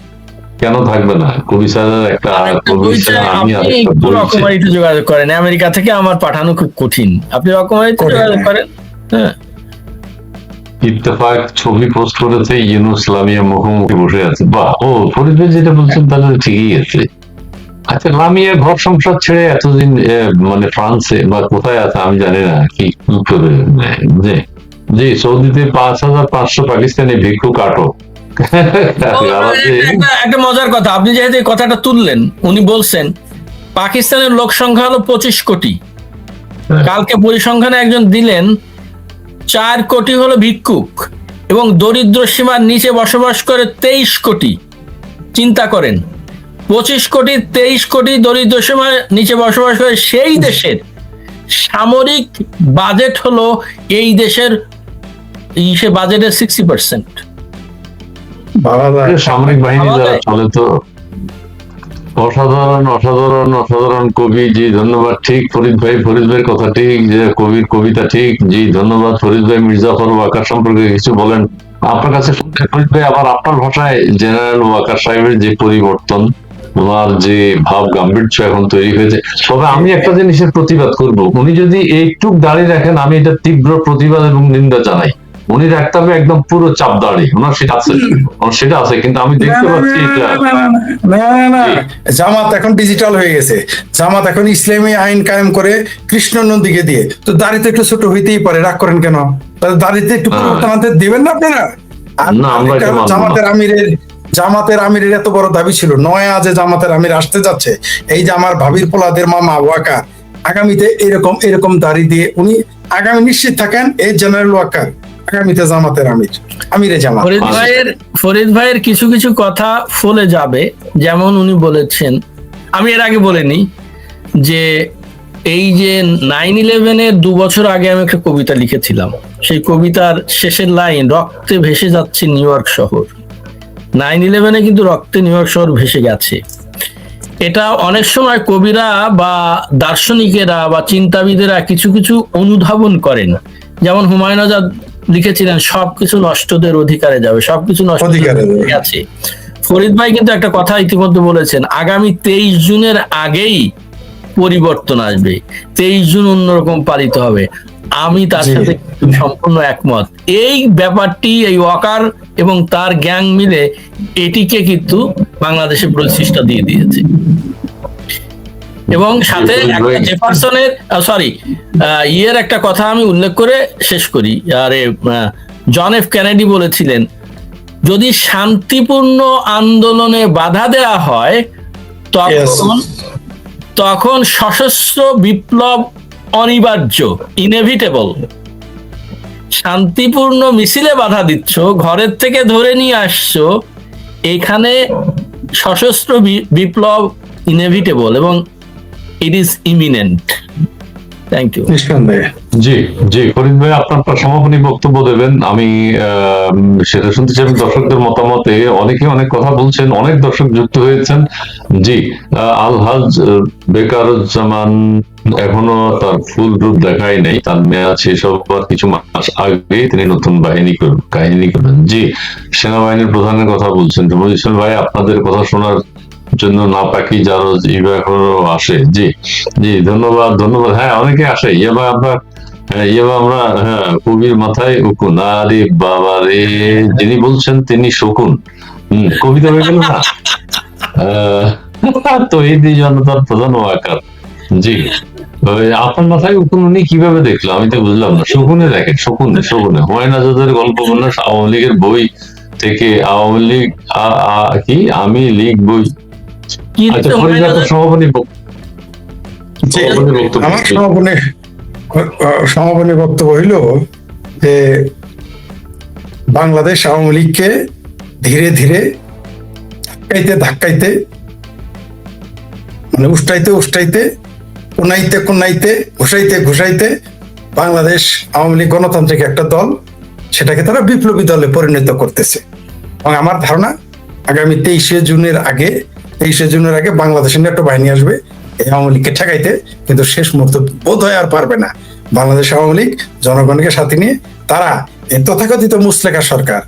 কেন থাকবে না? কবি স্যারের একটা কবি স্যার, আমি আপনি আরেকটা একটু বলছি। রকমারিতে যোগাযোগ করেন, আমেরিকা থেকে আমার পাঠানো খুব কঠিন, আপনি রকমারিতে যোগাযোগ করেন। হ্যাঁ, ইত্তেফাক ছবি পোস্ট করেছে, ইউনুস লামিয়া মুখোমুখি বসে আছে। বাহ, ও ফরিদ ভাই যেটা বলছেন তাহলে ঠিকই আছে। আচ্ছা, লামিয়া ঘর সংসার ছেড়ে এতদিন মানে ফ্রান্সে বা কোথায় আছে আমি জানি না, কি কি করে যে জি সৌদিতে 5,500 পাকিস্তানি ভিক্ষুক আটক। একটা মজার কথা, আপনি যেহেতু এই কথাটা তুললেন, উনি বলছেন পাকিস্তানের লোক সংখ্যা হলো 25 কোটি, কালকে পরিসংখ্যানে একজন দিলেন 4 কোটি হলো ভিক্ষুক এবং দরিদ্র সীমার নিচে বসবাস করে 23 কোটি। চিন্তা করেন, 25 কোটি 23 কোটি দরিদ্র সীমার নিচে বসবাস করে সেই দেশের সামরিক বাজেট হলো এই দেশের বাজেটের 60%। সামরিক বাহিনী যারা চলে তো অসাধারণ কবি। জি ধন্যবাদ। ঠিক ফরিদ ভাইয়ের কথা ঠিক, যে কবির কবিতা ঠিক। জি ধন্যবাদ ফরিদ ভাই। মির্জাফর ওয়াকার সম্পর্কে কিছু বলেন আপনার কাছে শুনতে। ফরিদ ভাই, আবার আপনার ভাষায় জেনারেল ওয়াকার সাহেবের যে পরিবর্তন, ওনার যে ভাব গাম্ভীর্য এখন তৈরি হয়েছে। তবে আমি একটা জিনিসের প্রতিবাদ করব, উনি যদি এইটুক দাঁড়িয়ে রাখেন, আমি এটা তীব্র প্রতিবাদ এবং নিন্দা জানাই। উনি রাখতে হবে একদম পুরো চাপ দাঁড়ি, ওনার সেটা আছে, কিন্তু আমি দেখতে পাচ্ছি এটা না, জামাত এখন ডিজিটাল হয়ে গেছে, জামাত এখন ইসলামী আইন কায়েম করে কৃষ্ণ নন্দীকে দিয়ে, তো দাড়িতে একটু ছোট হইতেই পারে, রাগ করেন কেন? দাড়িতে একটু পরিবর্তন আনতে দিবেন না আপনারা? জামাতের আমিরের এত বড় দাবি ছিল, নয়া যে জামাতের আমির আসতে যাচ্ছে, এই যে আমার ভাবির পোলাদের মামা ওয়াকার, আগামীতে এরকম দাড়ি দিয়ে উনি আগামী নিশ্চিত থাকেন, এই জেনারেল ওয়াকার আগামীতে জামাতের আমিরে জামাত। ফরিদ ভাইয়ের কিছু কিছু কথা ফলে যাবে, যেমন উনি বলেছেন, আমি এর আগে বলিনি, যে এই যে 9/11-এর 2 বছর আগে আমি একটা কবিতা লিখেছিলাম, সেই কবিতার শেষের লাইন, রক্তে ভেসে যাচ্ছে নিউ ইয়র্ক শহর। 9/11-এ কিন্তু রক্তে নিউ ইয়র্ক শহর ভেসে গেছে। এটা অনেক সময় কবিরা বা দার্শনিকেরা বা চিন্তাবিদেরা কিছু কিছু অনুধাবন করেন, যেমন হুমায়ুন আজাদ লিখেছিলেন সবকিছু নষ্টদের অধিকারে যাবে, সবকিছু নষ্ট আছে। ফরিদ ভাই কিন্তু একটা কথা ইতিমধ্যে বলেছেন, আগামী 23 জুনের আগেই পরিবর্তন আসবে, 23 জুন অন্যরকম পালিত হবে। আমি তার সাথে সম্পূর্ণ একমত। এই ব্যাপারটি, এই ওয়াকার এবং তার গ্যাং মিলে এটিকে কিন্তু বাংলাদেশে প্রতিষ্ঠা দিয়ে দিয়েছে। এবং সাথে একটা জেফারসনের ইয়ের একটা কথা আমি উল্লেখ করে শেষ করি। আরে জন এফ কেনেডি বলেছিলেন, যদি শান্তিপূর্ণ আন্দোলনে বাধা দেওয়া হয় তখন সশস্ত্র বিপ্লব অনিবার্য, ইনএভিটেবল। শান্তিপূর্ণ মিছিলে বাধা দিচ্ছ, ঘরের থেকে ধরে নিয়ে আসছো, এখানে সশস্ত্র বিপ্লব ইনএভিটেবল এবং it is imminent. Thank you. জি ফরিদ ভাই, আপনার সমাপনী বক্তব্য দেবেন, আমি সেটা শুনতে চাই। দর্শকদের মতামতে অনেকে অনেক কথা বলছেন, অনেক দর্শক যুক্ত হয়েছেন। জি, আলহাজ বেকারুজ্জামান এখনো তার ফুল রূপ দেখাই নাই, তার মেয়াদ শেষ হওয়ার কিছু মাস আগে তিনি নতুন কাহিনী করবেন। জি, সেনাবাহিনীর প্রধানের কথা বলছেন রবিউল ভাই, আপনাদের কথা শোনার জন্য না পাকি যারা এখনো আসে। জি ধন্যবাদ। হ্যাঁ, অনেকে আসে। আমরা কবির মাথায় উকুন, আরে বাবা রে, যিনি বলছেন তিনি শকুন। কবিতা হয়ে গেল না? তো এই দুই জনতার প্রধান ওয়াকার। জি, আপনার মাথায় উকুন উনি কিভাবে দেখলো আমি তো বুঝলাম না। শকুনে দেখেন, শকুনে হুমায়ুন আজাদের গল্প উপন্যাস আওয়ামী লীগের বই থেকে, আওয়ামী লীগ কি আমি লীগ বই। আমার সমাপনী বক্তব্য হইল যে বাংলাদেশ আওয়ামী লীগকে ধীরে ধীরে ধাক্কাইতে মানে উষ্টাইতে কোনাইতে কোনাইতে ঘুষাইতে ঘুষাইতে বাংলাদেশ আওয়ামী লীগ গণতান্ত্রিক একটা দল, সেটাকে তারা বিপ্লবী দলে পরিণত করতেছে। এবং আমার ধারণা আগামী 23শে জুনের আগে বাংলাদেশের নেটো বাহিনী আসবে এই আওয়ামী লীগকে ঠেকাইতে, কিন্তু শেষ মুহূর্তে বোধ হয় আর পারবে না। বাংলাদেশ আওয়ামী লীগ জনগণকে সাথে নিয়ে তারা এই তথাকথিত মুসলেকা সরকার,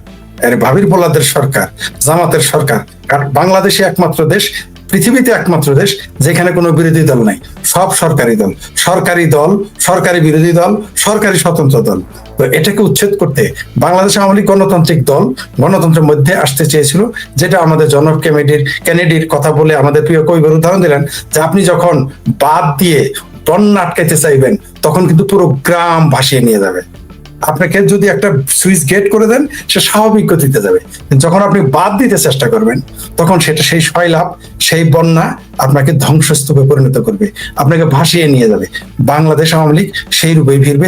ভাবির পোলাদের সরকার, জামাতের সরকার, কারণ বাংলাদেশে একমাত্র দেশ, পৃথিবীতে একমাত্র দেশ যেখানে কোনো বিরোধী দল নাই, সব সরকারি দল, সরকারি বিরোধী দল, সরকারি স্বতন্ত্র দল। তো এটাকে উচ্ছেদ করতে বাংলাদেশ আওয়ামী লীগ গণতান্ত্রিক দল, গণতন্ত্রের মধ্যে আসতে চেয়েছিল, যেটা আমাদের জন এফ কেনেডির কথা বলে আমাদের প্রিয় কবির উদাহরণ দিলেন, যে আপনি যখন বাদ দিয়ে বন্যা আটকাইতে চাইবেন তখন কিন্তু পুরো গ্রাম ভাসিয়ে নিয়ে যাবে। আপনাকে যদি একটা সুইচ গেট করে দেন, সে স্বাভাবিক গতিতে যাবে, যখন আপনি বাদ দিতে চেষ্টা করবেন তখন সেটা সেই সয়লাভ, সেই বন্যা আপনাকে ধ্বংসস্তূপে পরিণত করবে, আপনাকে ভাসিয়ে নিয়ে যাবে। বাংলাদেশ আওয়ামী লীগ সেই রূপে ফিরবে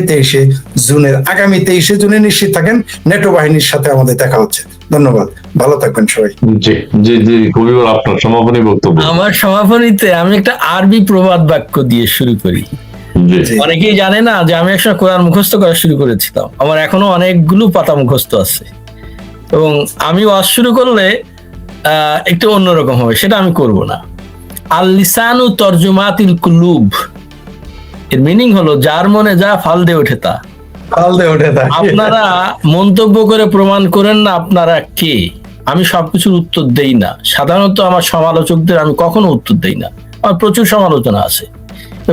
আগামী 23শে জুনে। নিশ্চিত থাকেন, নেটো বাহিনীর সাথে আমাদের দেখা হচ্ছে। ধন্যবাদ, ভালো থাকবেন সবাই। জি জি জি, কবির আপনার সমাপনী বক্তব্য। আমার সমাপনীতে আমি একটা আরবি প্রবাদ বাক্য দিয়ে শুরু করি। অনেকেই জানে না যে আমি একসময় কোরআন মুখস্থ করা শুরু করেছিলাম, আমার এখনো অনেকগুলো পাতা মুখস্থ আছে, এবং আমি ওয়াজ শুরু করলে একটু অন্যরকম হবে, সেটা আমি করব না। আল লিসানু তরজুমাতিল কুলুব, এর মিনিং হলো যার মনে যা ফালদে ওঠে তা। আপনারা মন্তব্য করে প্রমাণ করেন না আপনারা কে। আমি সবকিছুর উত্তর দেই না, সাধারণত আমার সমালোচকদের আমি কখনো উত্তর দেই না, আমার প্রচুর সমালোচনা আছে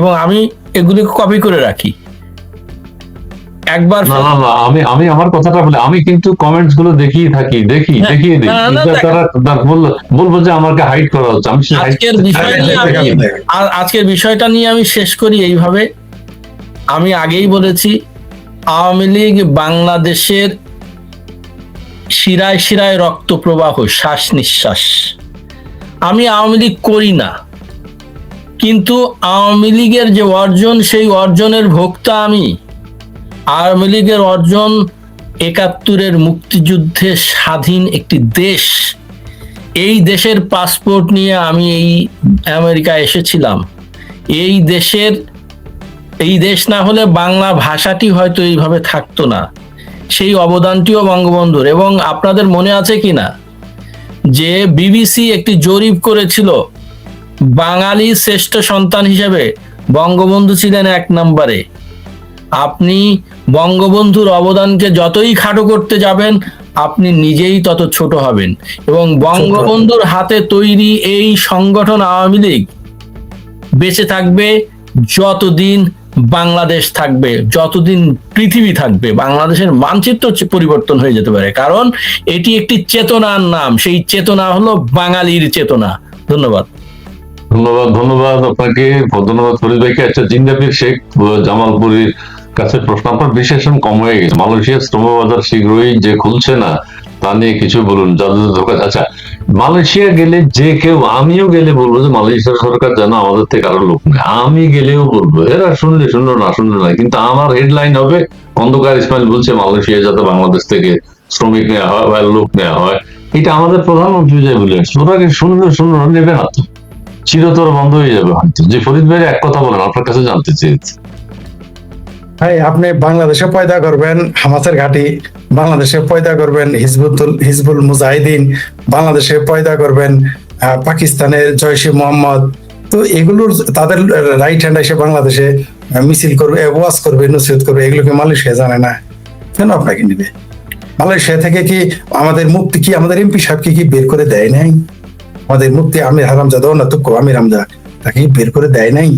এবং আমি এগুলিকে কপি করে রাখি। একবার আমি আমার কথাটা বলে, আমি কিন্তু কমেন্টস গুলো দেখিয়ে দিই, বলবো যে আমাকে হাইড করা হচ্ছে। আজকের বিষয়টা নিয়ে আমি শেষ করি এইভাবে। আমি আগেই বলেছি, আওয়ামী লীগ বাংলাদেশের শিরায় শিরায় রক্ত প্রবাহ, শ্বাস নিঃশ্বাস। আমি আওয়ামী লীগ করি না, কিন্তু আওয়ামী লীগের যে অর্জন, সেই অর্জনের ভোক্তা আমি। আওয়ামী লীগের অর্জন ৭১-এর মুক্তিযুদ্ধে স্বাধীন একটি দেশ, এই দেশের পাসপোর্ট নিয়ে আমি এই আমেরিকা এসেছিলাম। এই দেশ না হলে বাংলা ভাষাটি হয়তো এইভাবে থাকতো না। সেই অবদানটিও বঙ্গবন্ধুর। এবং আপনাদের মনে আছে কিনা যে বিবিসি একটি জরিপ করেছিল, বাঙালি শ্রেষ্ঠ সন্তান হিসেবে বঙ্গবন্ধু ছিলেন ১ নম্বরে। আপনি বঙ্গবন্ধুর অবদানকে যতই খাটো করতে যাবেন, আপনি নিজেই তত ছোট হবেন। এবং বঙ্গবন্ধুর হাতে তৈরি এই সংগঠন আওয়ামী লীগ বেঁচে থাকবে যতদিন বাংলাদেশ থাকবে, যতদিন পৃথিবী থাকবে। বাংলাদেশের মানচিত্র পরিবর্তন হয়ে যেতে পারে, কারণ এটি একটি চেতনার নাম, সেই চেতনা হলো বাঙালির চেতনা। ধন্যবাদ। ধন্যবাদ আপনাকে, ধন্যবাদ ফরিদ ভাইকে। আচ্ছা, জিন্দাপীর শেখ জামালপুরীর কাছে প্রশ্ন, আপনার বিশেষণ কম হয়ে গেছে, মালয়েশিয়ার শ্রম বাজার শীঘ্রই যে খুলছে না তা নিয়ে কিছু বলুন। যাদের ধোকা, আচ্ছা মালয়েশিয়া গেলে যে কেউ, আমিও গেলে বলবো যে মালয়েশিয়ার সরকার যেন আমাদের থেকে আরো লোক নেয়, আমি গেলেও বলবো। এরা শুনলে শুনলো না শুনলো না, কিন্তু আমার হেডলাইন হবে খন্দকার ইসমাইল বলছে মালয়েশিয়া যাতে বাংলাদেশ থেকে শ্রমিক নেওয়া হয় বা লোক নেওয়া হয়। এটা আমাদের প্রধানমন্ত্রী যে বলে আসছে, ওরা শুনলে শুনলো না, নেবে না তো, চিরতর বন্ধ হয়ে যাবে হয়তো। যে ফরিদ ভাই এক কথা বলেন, আপনার কাছে জানতে চেয়েছি। ভাই, আপনি বাংলাদেশে পয়দা করবেন হামাসের ঘাঁটি, বাংলাদেশে পয়দা করবেন হিজবুল মুজাহিদিন, বাংলাদেশে পয়দা করবেন পাকিস্তানের জয়শে মোহাম্মদ, তো এগুলোর তাদের রাইট হ্যান্ড এসে বাংলাদেশে মিছিল করবে, ওয়াজ করবে, নসিহত করবে, এগুলোকে মালয়েশিয়া জানে না, কেন আপনাকে নিবে? মালয়েশিয়া থেকে কি আমাদের মুফতি, কি আমাদের এমপি সাহেবকে কি বের করে দেয় নাই? আমাদের মুফতি আমির হারামজাদা না তো আমির হামজা, তাকে বের করে দেয় নাই?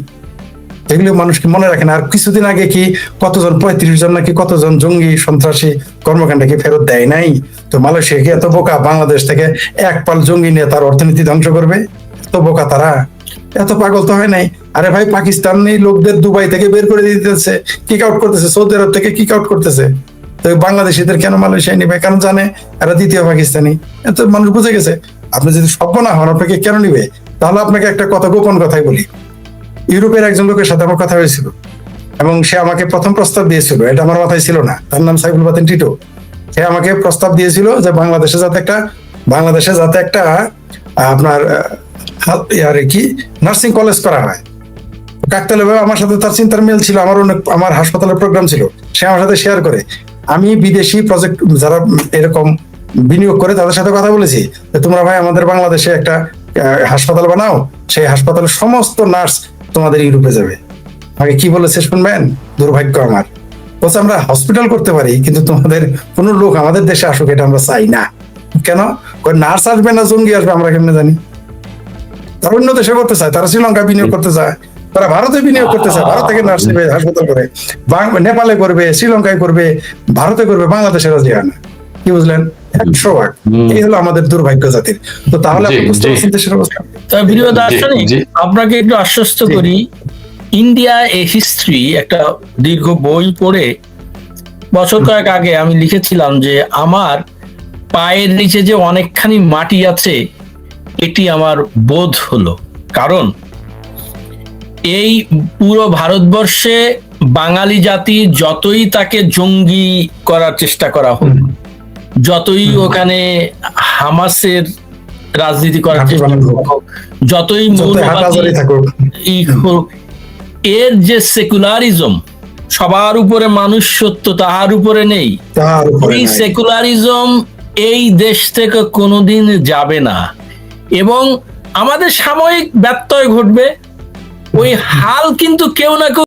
এগুলো মানুষ কি মনে রাখেন? আর কিছুদিন আগে কি কতজন ৩৫ জন নাকি কতজন জঙ্গি সন্ত্রাসী কর্মকাণ্ডে কি ফেরত দেয় নাই? তো মালয়েশিয়া কি এত বোকা বাংলাদেশ থেকে এক পাল জঙ্গি নিয়ে তার অর্থনীতি ধ্বংস করবে? এত বোকা তারা, এত পাগল তো হয় নাই। আরে ভাই, পাকিস্তানি লোকদের দুবাই থেকে বের করে দিতেছে, কিক আউট করতেছে, সৌদি আরব থেকে কিক আউট করতেছে। তো বাংলাদেশিদের কেন মালয়েশিয়া নিবে? কারণ জানে এরা দ্বিতীয় পাকিস্তানি। এত মানুষ বুঝে গেছে। আপনি যদি সভ্য না হন, আপনাকে কেন নিবে? তাহলে আপনাকে একটা কথা, গোপন কথাই বলি, ইউরোপের একজন লোকের সাথে আমার কথা হয়েছিল এবং সে আমাকে প্রথম প্রস্তাব দিয়েছিল, এটা আমার মাথায় ছিল না, তার নাম সাইফুল বাতিন টিটো। সে আমাকে প্রস্তাব দিয়েছিল যে বাংলাদেশে যাতে একটা আপনার কি নার্সিং কলেজ করা হয়। কাকতালে ভাবে আমার সাথে তার চিন্তার মিল ছিল, আমার হাসপাতালের প্রোগ্রাম ছিল, সে আমার সাথে শেয়ার করে। আমি বিদেশি প্রজেক্ট যারা এরকম বিনিয়োগ করে তাদের সাথে কথা বলেছি যে তোমরা ভাই আমাদের বাংলাদেশে একটা হাসপাতাল বানাও, সেই হাসপাতালের সমস্ত নার্স তোমাদের ইউরোপে যাবে। আমাকে কি বলেছে শুনবেন? দুর্ভাগ্য আমার, বলছে আমরা হসপিটাল করতে পারি কিন্তু তোমাদের কোনো লোক আমাদের দেশে আসুক এটা আমরা চাই না। কেন? নার্স আসবে না জঙ্গি আসবে আমরা কেমনে জানি? তারা অন্য দেশে করতে চায়, তারা শ্রীলঙ্কা বিনিয়োগ করতে চায়, তারা ভারতে বিনিয়োগ করতে চায়, ভারত থেকে নার্স নেবে, হাসপাতাল করে, নেপালে করবে, শ্রীলঙ্কায় করবে, ভারতে করবে, বাংলাদেশে রাজি হয় না। কি বুঝলেন? 100 ভাগ। এই হলো আমাদের দুর্ভাগ্য জাতির। তো তাহলে আপনি বুঝতে পারছেন দেশের অবস্থা। তবে প্রিয় দার্শনিক, আপনাকে একটু আশ্বস্ত করি, ইন্ডিয়া এ হিস্ট্রি একটা দীর্ঘ বই পড়ে বছর কয়েক আগে আমি লিখেছিলাম যে আমার পায়ের নিচে যে অনেকখানি মাটি আছে এটি আমার বোধ হলো। কারণ এই পুরো ভারতবর্ষে বাঙালি জাতি যতই তাকে জঙ্গি করার চেষ্টা করা হোক, যতই ওখানে হামাসের রাজনীতি করার চেষ্টা করা হোক, যতই এর যে সেকুলারিজম, সবার উপরে মানুষ সত্য তাহার উপরে নেই, এই সেকুলারিজম এই দেশ থেকে কোনোদিন যাবে না। এবং আমাদের সাময়িক ব্যত্যয় ঘটবে, ওই হাল কিন্তু কেউ না কেউ